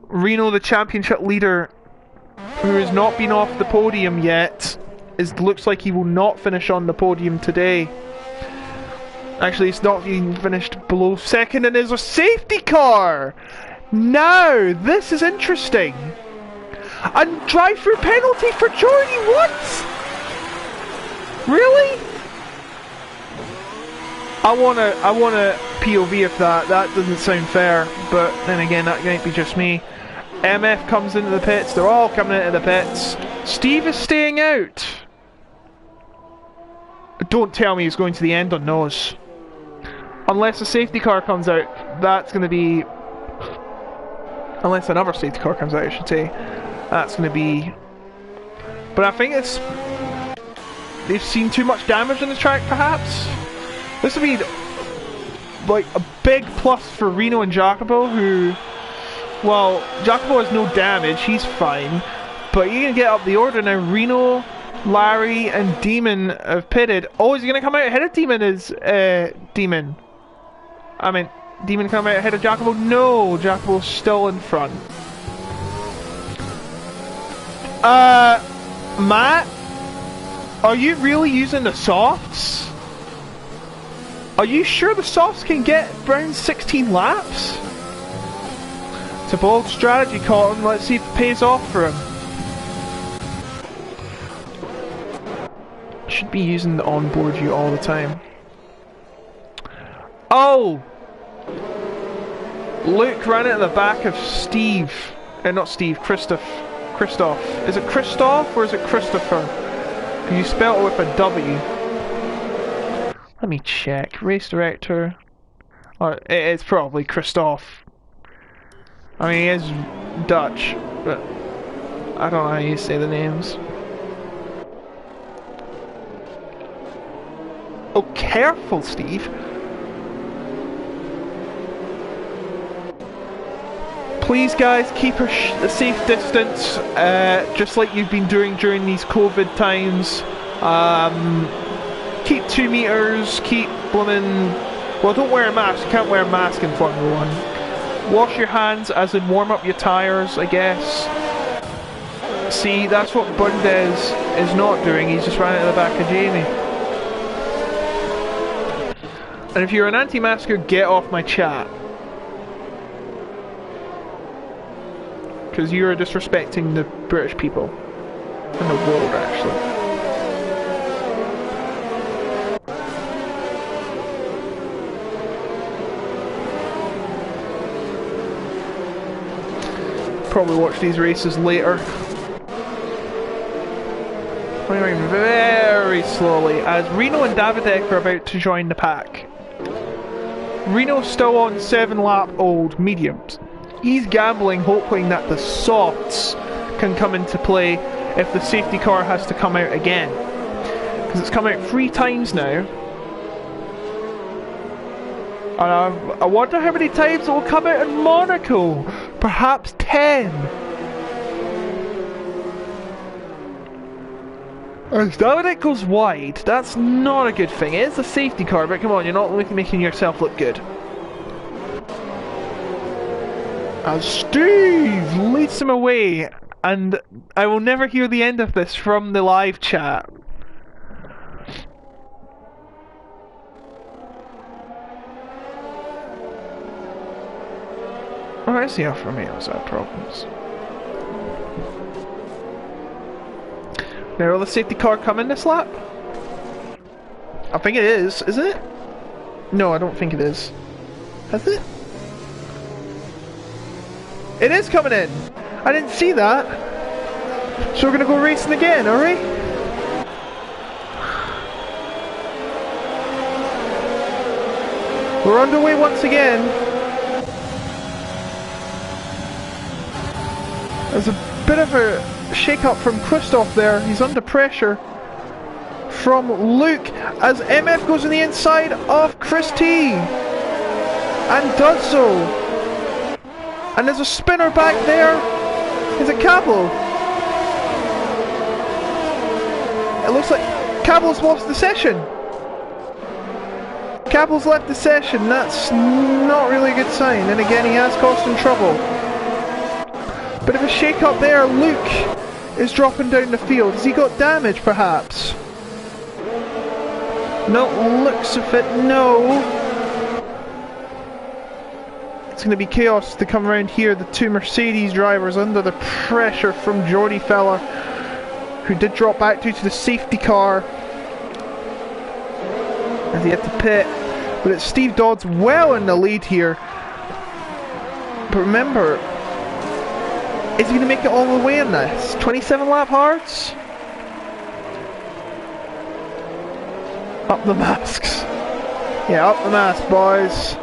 Reno, the championship leader, who has not been off the podium yet, looks like he will not finish on the podium today. Actually, it's not even finished below second, and there's a safety car. Now, this is interesting. A drive-through penalty for Jordy, what? Really? I want a POV of that. That doesn't sound fair, but then again, that might be just me. MF comes into the pits. They're all coming into the pits. Steve is staying out. Don't tell me he's going to the end on nose. Unless a safety car comes out, that's going to be... Unless another safety car comes out, I should say. That's going to be... But I think it's... They've seen too much damage on the track, perhaps? This would be like a big plus for Reno and Giacomo, who... Well, Giacomo has no damage, he's fine. But you can get up the order now. Reno, Larry, and Demon have pitted. Oh, is he going to come out ahead of Demon? Demon. I mean... Demon come out ahead of Giacomo? No, Giacomo's still in front. Matt? Are you really using the softs? Are you sure the softs can get around 16 laps? It's a bold strategy, Colin. Let's see if it pays off for him. Should be using the onboard view all the time. Oh! Luke ran at the back of Steve. Not Steve, Christoph. Is it Christoph or is it Christopher? Because you spell it with a W. Let me check. Race director. Or it's probably Christoph. I mean, he is Dutch, but I don't know how you say the names. Oh, careful, Steve. Please, guys, keep a safe distance, just like you've been doing during these COVID times. Keep 2 meters, keep blooming... Well, don't wear a mask. You can't wear a mask in Formula 1. Wash your hands, as in warm up your tyres, I guess. See, that's what Bundez is not doing, he's just running at the back of Jamie. And if you're an anti-masker, get off my chat. Because you're disrespecting the British people. And the world, actually. Probably watch these races later. Going very slowly as Reno and Davidek are about to join the pack. Reno's still on 7-lap old mediums. He's gambling, hoping that the softs can come into play if the safety car has to come out again. Because it's come out 3 times now. And I wonder how many times it will come out in Monaco. Perhaps 10. As Dominic goes wide, that's not a good thing. It is a safety car, but come on, you're not making yourself look good. As Steve leads him away, and I will never hear the end of this from the live chat. Oh, I see Alfa Romeo's had problems. Now, will the safety car come in this lap? I think it is it? No, I don't think it is. Has it? It is coming in! I didn't see that! So we're gonna go racing again, are we? We're underway once again. There's a bit of a shake-up from Christoph there. He's under pressure from Luke as MF goes on the inside of Chris T and does so. And there's a spinner back there. Is it Cabell? It looks like Cabell's lost the session. Cabell's left the session. That's not really a good sign. And again, he has caused him trouble. Bit of a shake up there. Luke is dropping down the field. Has he got damage perhaps? No, looks of it, no. It's going to be chaos to come around here. The 2 Mercedes drivers under the pressure from Jordy Feller, who did drop back due to the safety car as he had to pit. But it's Steve Dodds well in the lead here. But remember, is he going to make it all the way in this? 27 lap hards? Up the masks. Yeah, up the mask, boys.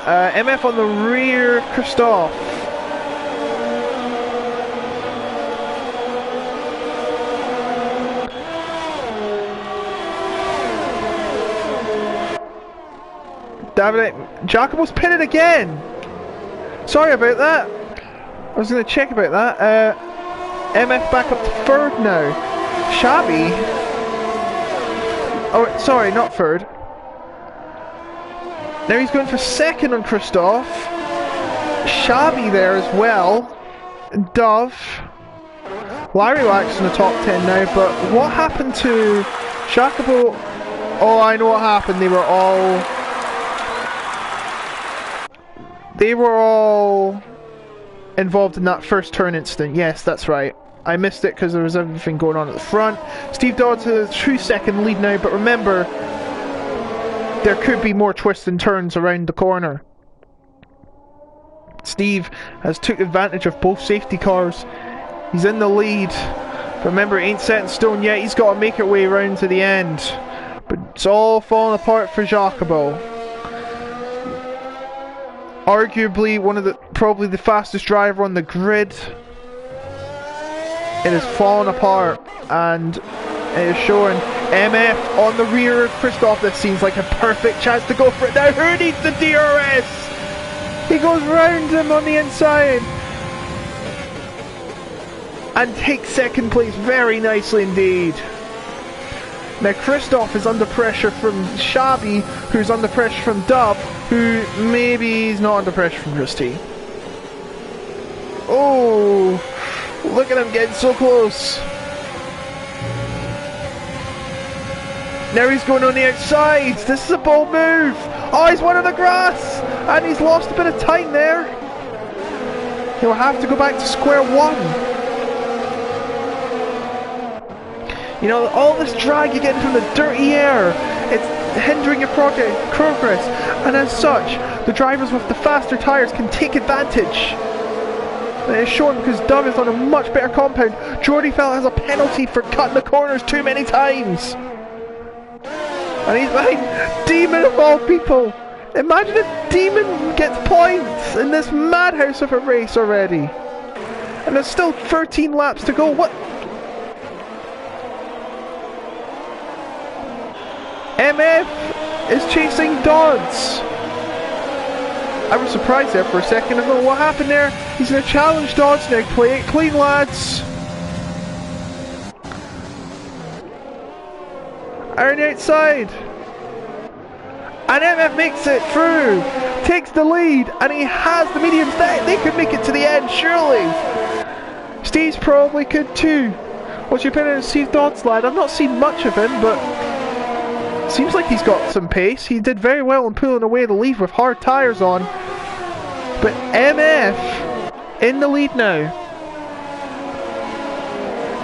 MF on the rear, Christoph. David, Jacobo's pitted again. Sorry about that. I was going to check about that. MF back up to 3rd now. Shabby. Oh, sorry, not 3rd. Now he's going for 2nd on Christoph. Shabby there as well. Dove. Larry Wax in the top 10 now, but what happened to Jacobo? Oh, I know what happened. They were all involved in that first turn incident. Yes, that's right. I missed it because there was everything going on at the front. Steve Dodds has a 2-second lead now, but remember, there could be more twists and turns around the corner. Steve has took advantage of both safety cars. He's in the lead. But remember, it ain't set in stone yet. He's got to make it way around to the end. But it's all falling apart for Jacobo. Arguably probably the fastest driver on the grid. It has fallen apart, and it is showing. MF on the rear of Christoph. This seems like a perfect chance to go for it now. Who needs the DRS? He goes round him on the inside and takes 2nd place very nicely indeed. Now Christoph is under pressure from Shabby, who's under pressure from Dub, who maybe he's not under pressure from Christy. Oh, Look at him getting so close. Now he's going on the outside. This is a bold move. Oh, he's won on the grass. And he's lost a bit of time there. He'll have to go back to square one. You know, all this drag you're getting from the dirty air, it's hindering your progress. And as such, the drivers with the faster tyres can take advantage. And it's shown because Doug is on a much better compound. Jordy Felt has a penalty for cutting the corners too many times. And he's behind Demon of all people. Imagine if Demon gets points in this madhouse of a race already. And there's still 13 laps to go. What? MF is chasing Dodds. I was surprised there for a second. I don't know what happened there. He's going to challenge Dodds now. Play it clean, lads. Iron outside. And MF makes it through. Takes the lead. And he has the mediums. They could make it to the end, surely. Steve's probably could too. What's your opinion on Steve Dodds, lad? I've not seen much of him, but seems like he's got some pace. He did very well in pulling away the lead with hard tyres on. But MF in the lead now.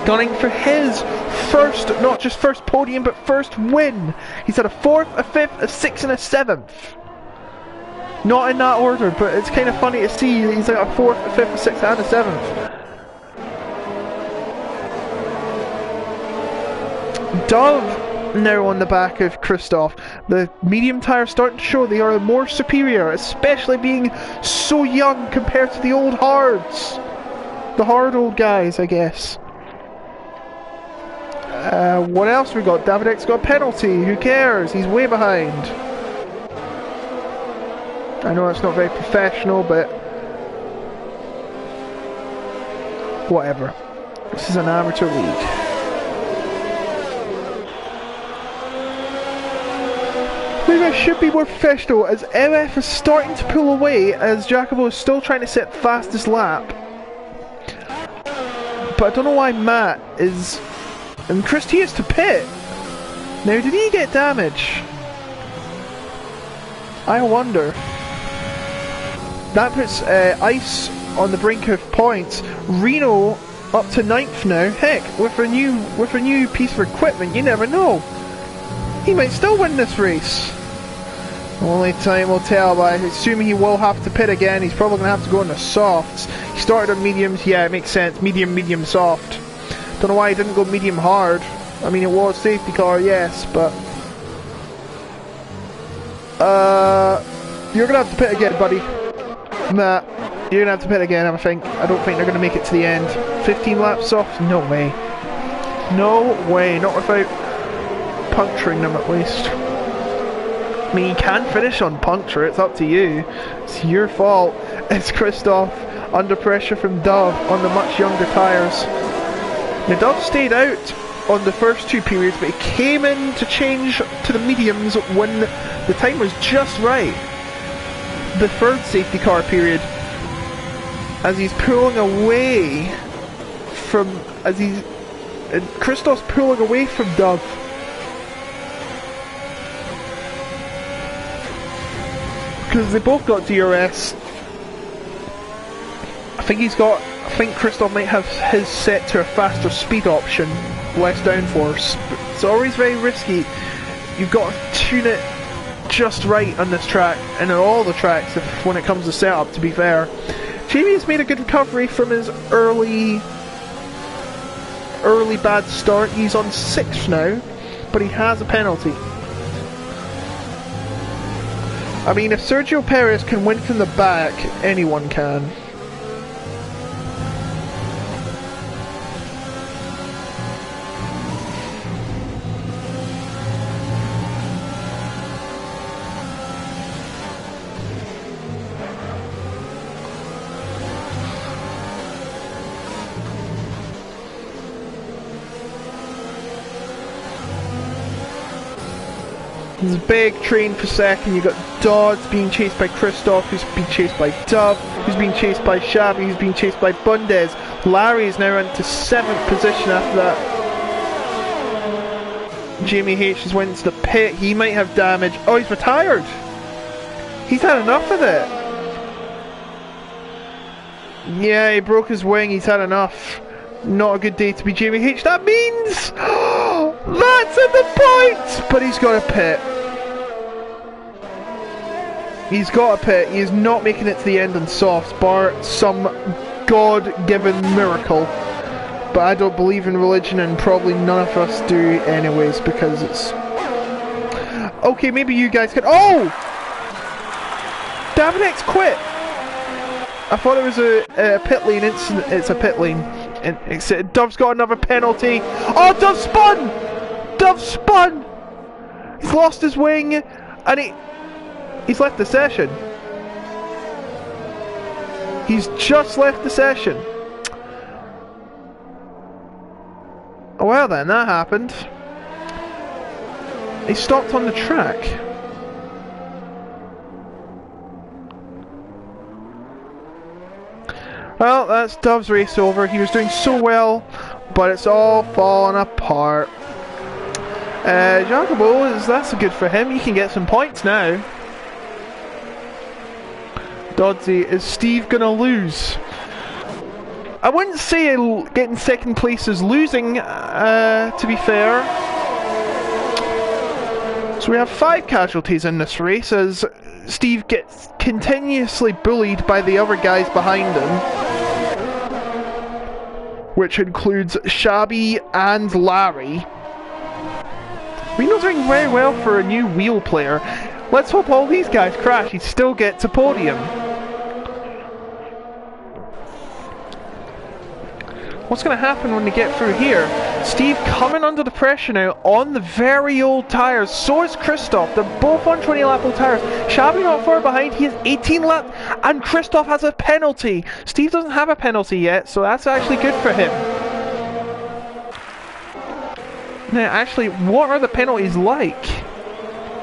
Gunning for his first, not just first podium, but first win. He's had a 4th, a 5th, a 6th and a 7th. Not in that order, but it's kind of funny to see he's like a 4th, a 5th, a 6th and a 7th. Dove now on the back of Christoph. The medium tyres starting to show they are more superior, especially being so young compared to the old hards. The hard old guys, I guess. What else we got? David X got a penalty. Who cares? He's way behind. I know it's not very professional, but whatever. This is an amateur league. Maybe I should be more professional, as MF is starting to pull away as Jacobo is still trying to set fastest lap. But I don't know why Matt is... And Christie is to pit. Now, did he get damage? I wonder. That puts Ice on the brink of points. Reno up to 9th now. Heck, with a new piece of equipment, you never know. He might still win this race. Only time will tell, but I assume he will have to pit again. He's probably going to have to go on the softs. He started on mediums, yeah, it makes sense. Medium, medium, soft. Don't know why he didn't go medium hard. I mean, it was safety car, yes, but... You're going to have to pit again, buddy. Matt, you're going to have to pit again, I think. I don't think they're going to make it to the end. 15 laps off? No way. No way, not without puncturing them at least. I mean, you can finish on puncture, it's up to you. It's your fault. It's Christoph under pressure from Dove on the much younger tyres. Now, Dove stayed out on the first 2 periods, but he came in to change to the mediums when the time was just right. The 3rd safety car period, as he's pulling away from, Christoph's pulling away from Dove. Because they both got DRS. I think Christoph might have his set to a faster speed option, less downforce. It's always very risky. You've got to tune it just right on this track, and on all the tracks when it comes to setup, to be fair. Jamie has made a good recovery from his early bad start. He's on 6th now, but he has a penalty. I mean, if Sergio Perez can win from the back, anyone can. There's a big train for second. You've got Dodds being chased by Christoph, who's being chased by Dove, who's being chased by Xavi, who's being chased by Bundes. Larry is now into 7th position after that. Jamie H has went into the pit. He might have damage. Oh, he's retired. He's had enough of it. Yeah, he broke his wing. He's had enough. Not a good day to be Jamie H. That means that's in the points. But he's got a pit. He's got a pit. He is not making it to the end on softs, bar some God-given miracle. But I don't believe in religion, and probably none of us do anyways, because it's... Okay, maybe you guys can... Oh! Davidex quit! I thought it was a pit lane. It's a pit lane. And Dove's got another penalty. Oh, Dove spun! Dove spun! He's lost his wing, and he's left the session. He's just left the session. Well then, that happened. He stopped on the track. Well, that's Dove's race over. He was doing so well, but it's all falling apart. Jacobo, that's good for him. He can get some points now. Doddsy, is Steve gonna lose? I wouldn't say getting 2nd place is losing, to be fair. So we have 5 casualties in this race as Steve gets continuously bullied by the other guys behind him, which includes Shabby and Larry. We're not doing very well for a new wheel player. Let's hope all these guys crash. He still gets a podium. What's going to happen when they get through here? Steve coming under the pressure now on the very old tyres. So is Christoph. They're both on 20 lap old tyres. Shabby not far behind. He has 18 laps. And Christoph has a penalty. Steve doesn't have a penalty yet, so that's actually good for him. Now, actually, what are the penalties like?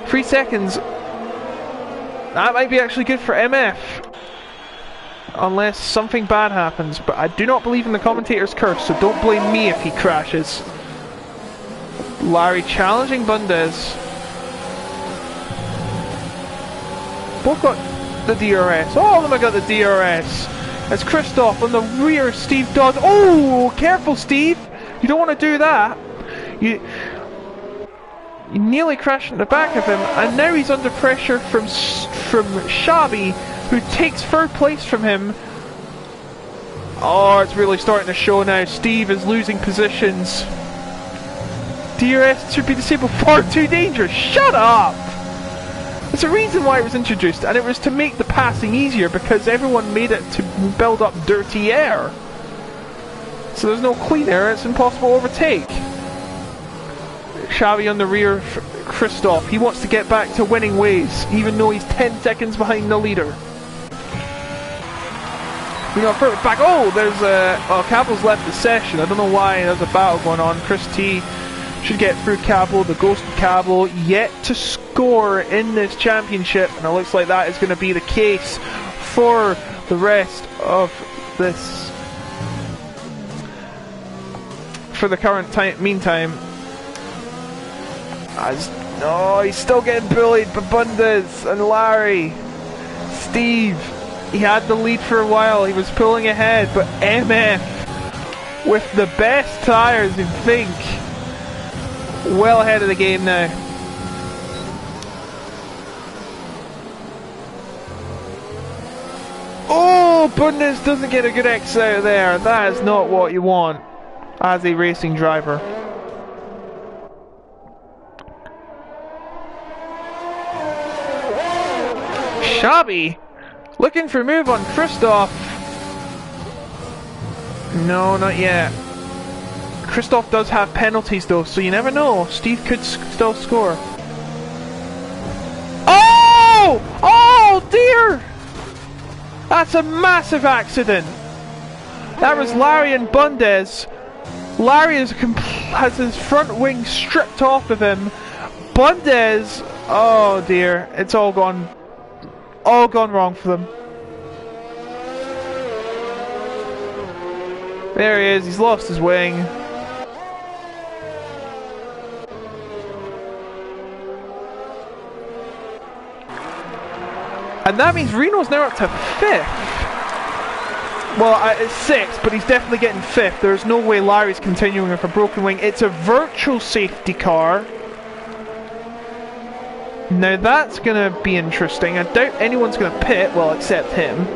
3 seconds. That might be actually good for MF. Unless something bad happens, but I do not believe in the commentator's curse, so don't blame me if he crashes. Larry challenging Bundes. Both got the DRS. All of them have got the DRS. It's Christoph on the rear, Steve Dodd. Oh, careful, Steve. You don't want to do that. You nearly crashed in the back of him, and now he's under pressure from Shabby, who takes 3rd place from him. Oh, it's really starting to show now. Steve is losing positions. DRS should be disabled. Far too dangerous. Shut up! There's a reason why it was introduced, and it was to make the passing easier because everyone made it to build up dirty air. So there's no clean air, it's impossible to overtake. Shabby on the rear of Christoph. He wants to get back to winning ways, even though he's 10 seconds behind the leader. We got perfect back. Oh, there's well, Cable's left the session. I don't know why. There's a battle going on. Chris T should get through Cable. The Ghost of Cable yet to score in this championship, and it looks like that is going to be the case for the rest of this. For the current time, meantime. No, he's still getting bullied by Bundes and Larry. Steve, he had the lead for a while. He was pulling ahead, but MF with the best tyres in Fink, well ahead of the game now. Oh, Bundes doesn't get a good exit out there. That is not what you want as a racing driver. Shabby looking for a move on Christoph. No, not yet. Christoph does have penalties though, so you never know. Steve could still score. Oh! Oh dear! That's a massive accident. That was Larry and Bundes. Larry has his front wing stripped off of him. Bundes, oh dear, it's all gone wrong for them. There he is, he's lost his wing. And that means Reno's now up to 5th. Well, it's 6th, but he's definitely getting 5th. There's no way Larry's continuing with a broken wing. It's a virtual safety car. Now that's going to be interesting. I doubt anyone's going to pit, well, except him.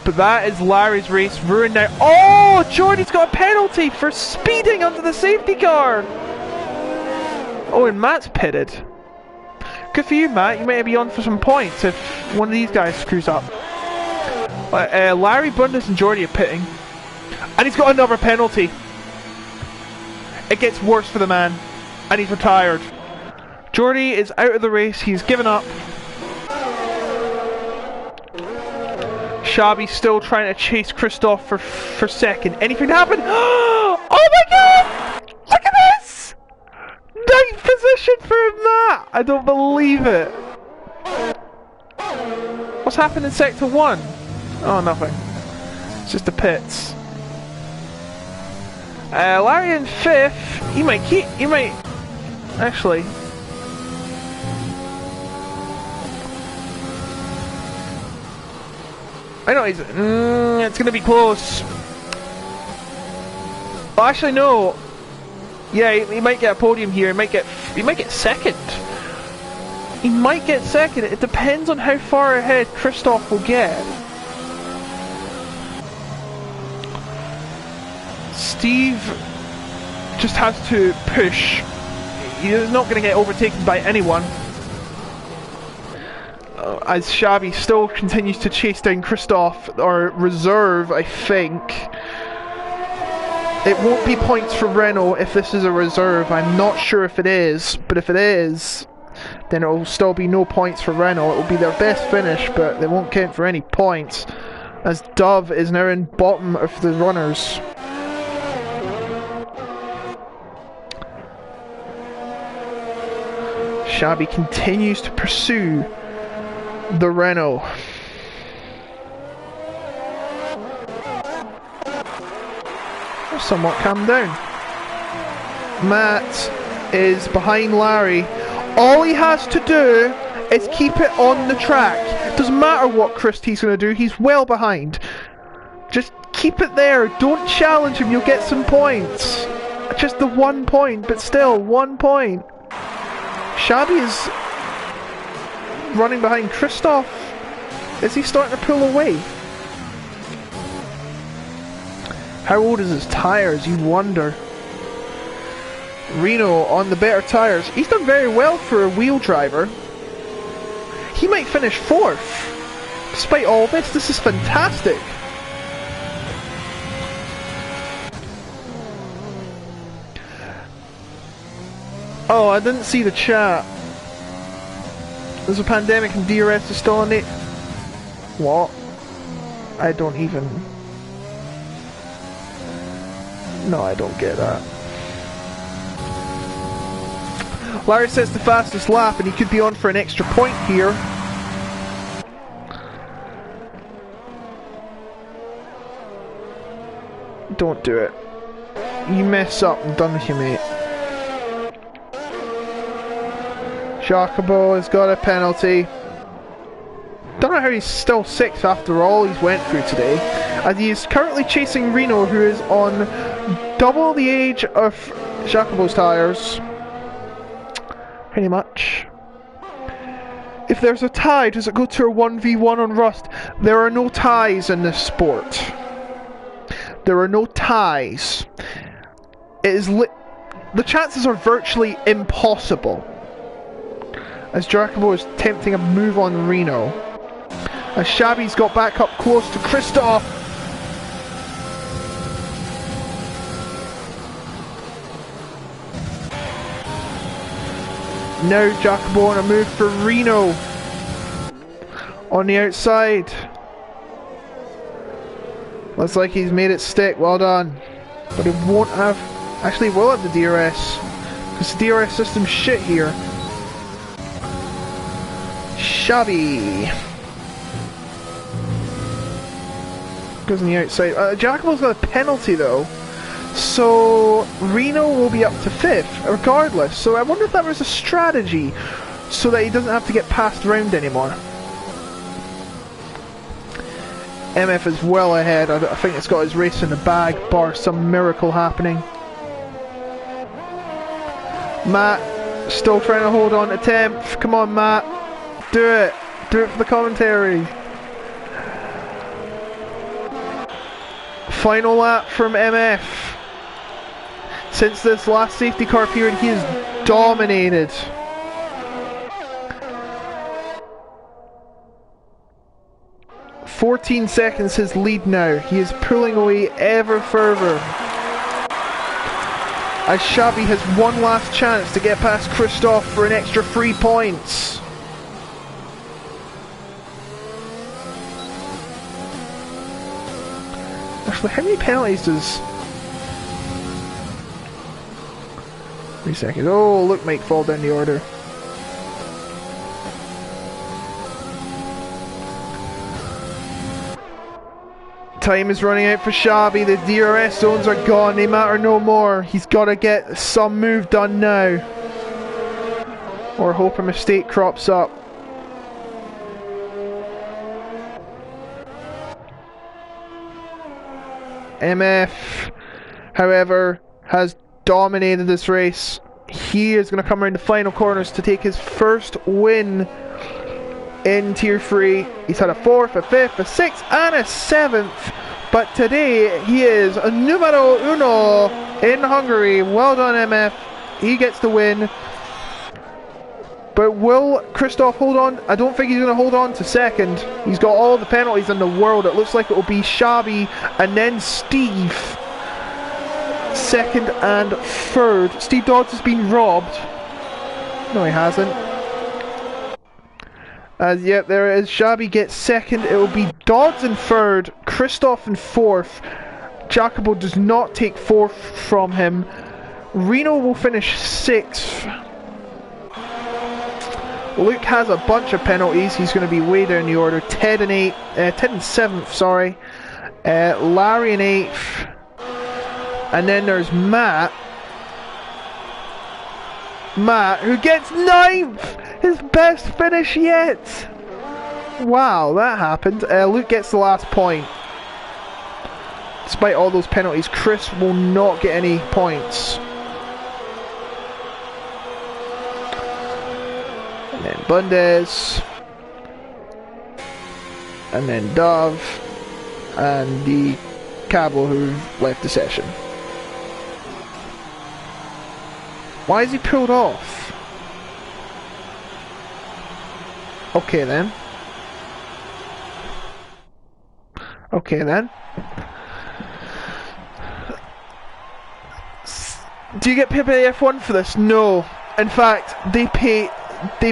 But that is Larry's race ruined now. Oh, Jordy's got a penalty for speeding under the safety car. Oh, and Matt's pitted. Good for you, Matt. You might be on for some points if one of these guys screws up. Larry, Bundes and Jordy are pitting. And he's got another penalty. It gets worse for the man. And he's retired. Jordy is out of the race. He's given up. Shabby's still trying to chase Christoph for second. Anything happen? Oh my god! Look at this! 9th position for Matt! I don't believe it. What's happened in Sector 1? Oh, nothing. It's just the pits. Larry in 5th. He might... Actually... I know he's... it's gonna be close. Oh, actually, no. Yeah, he might get a podium here. He might get second. He might get second. It depends on how far ahead Christoph will get. Steve just has to push. He's not going to get overtaken by anyone. As Shabby still continues to chase down Christoph, or reserve, I think. It won't be points for Renault if this is a reserve. I'm not sure if it is, but if it is, then it will still be no points for Renault. It will be their best finish, but they won't count for any points, as Dove is now in bottom of the runners. Shabby continues to pursue the Renault. Somewhat calmed down. Matt is behind Larry. All he has to do is keep it on the track. Doesn't matter what Christie's going to do, he's well behind. Just keep it there. Don't challenge him, you'll get some points. Just the 1 point, but still 1 point. Shabby is running behind Christoph. Is he starting to pull away? How old is his tyres, you wonder? Reno on the better tyres. He's done very well for a wheel driver. He might finish 4th. Despite all this is fantastic. Oh, I didn't see the chat. There's a pandemic and DRS is still on it. What? I don't even... No, I don't get that. Larry sets the fastest lap and he could be on for an extra point here. Don't do it. You mess up, I'm done with you, mate. Jacobo has got a penalty. Don't know how he's still 6th after all he's went through today, as he is currently chasing Reno, who is on double the age of Jacobo's tyres. Pretty much. If there's a tie, does it go to a 1v1 on Rust? There are no ties in this sport. There are no ties. It is the chances are virtually impossible, as Jacobo is attempting a move on Reno. As Shabby's got back up close to Christoph. Now Jacobo on a move for Reno. On the outside. Looks like he's made it stick, well done. But he won't have... Actually, will have the DRS. Because the DRS system's shit here. Shabby. Goes on the outside. Jacobo's got a penalty though. So Reno will be up to 5th, regardless. So I wonder if that was a strategy so that he doesn't have to get passed around anymore. MF is well ahead. I think it's got his race in the bag, bar some miracle happening. Matt, still trying to hold on to 10th. Come on, Matt. Do it. Do it for the commentary. Final lap from MF. Since this last safety car period, he has dominated. "14 seconds his lead now. He is pulling away ever further. As Xabi has one last chance to get past Christoph for an extra 3 points. Actually, how many penalties does... 3 seconds. Oh, look, might fall down the order. Time is running out for Xabi. The DRS zones are gone. They matter no more. He's got to get some move done now, or hope a mistake crops up. MF, however, has dominated this race. He is going to come around the final corners to take his first win in Tier 3. He's had a 4th, a 5th, a 6th and a 7th, but today he is numero uno in Hungary. Well done, MF. He gets the win. But will Christoph hold on? I don't think he's going to hold on to 2nd. He's got all the penalties in the world. It looks like it will be Xabi and then Steve 2nd and 3rd. Steve Dodds has been robbed. No, he hasn't. Yep, there it is. Xabi gets 2nd. It will be Dodds in 3rd, Christoph in 4th. Jacobo does not take 4th from him. Reno will finish 6th. Luke has a bunch of penalties. He's going to be way down the order. Ted and 7th, sorry. Larry in 8th. And then there's Matt. Matt, who gets 9th! His best finish yet! Wow, that happened. Luke gets the last point. Despite all those penalties, Chris will not get any points. And then Bundes. And then Dove. And the Cabo who left the session. Why is he pulled off? Okay then. Okay then. Do you get paid by F1 for this? No. In fact, they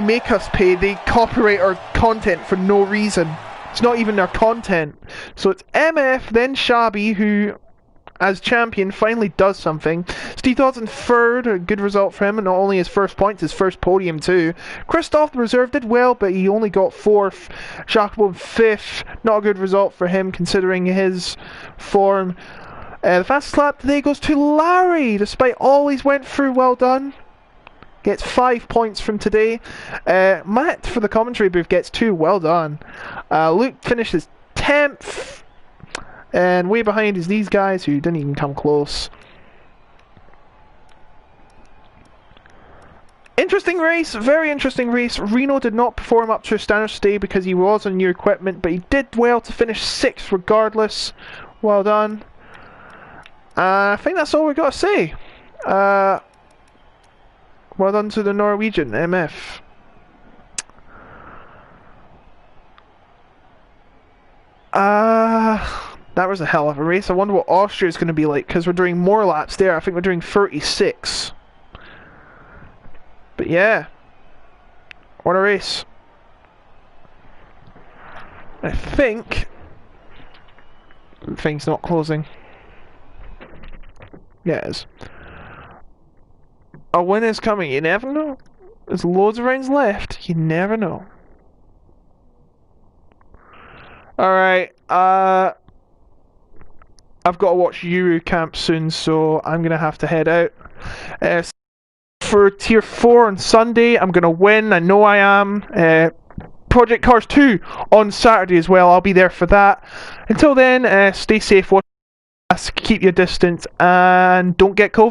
make us pay. They copyright our content for no reason. It's not even their content. So it's MF, then Xabi, who, as champion, finally does something. Steve Dodds in 3rd, a good result for him, and not only his first points, his first podium too. Christoph, the reserve, did well, but he only got 4th. Jacobo in 5th, not a good result for him considering his form. The fastest lap today goes to Larry, despite all he's went through. Well done. Gets 5 points from today. Matt, for the commentary booth, gets 2. Well done. Luke finishes 10th. And way behind is these guys who didn't even come close. Interesting race, very interesting race. Reno did not perform up to his standards today because he was on new equipment, but he did well to finish 6th regardless. Well done. I think that's all we've got to say. Well done to the Norwegian, MF. That was a hell of a race. I wonder what Austria is going to be like, because we're doing more laps there. I think we're doing 36. But yeah. What a race. I think... the thing's not closing. Yeah, it is. A win is coming. You never know. There's loads of rounds left. You never know. Alright, I've got to watch Euro Camp soon, so I'm going to have to head out. For Tier 4 on Sunday, I'm going to win. I know I am. Project Cars 2 on Saturday as well. I'll be there for that. Until then, stay safe, watch, keep your distance, and don't get COVID.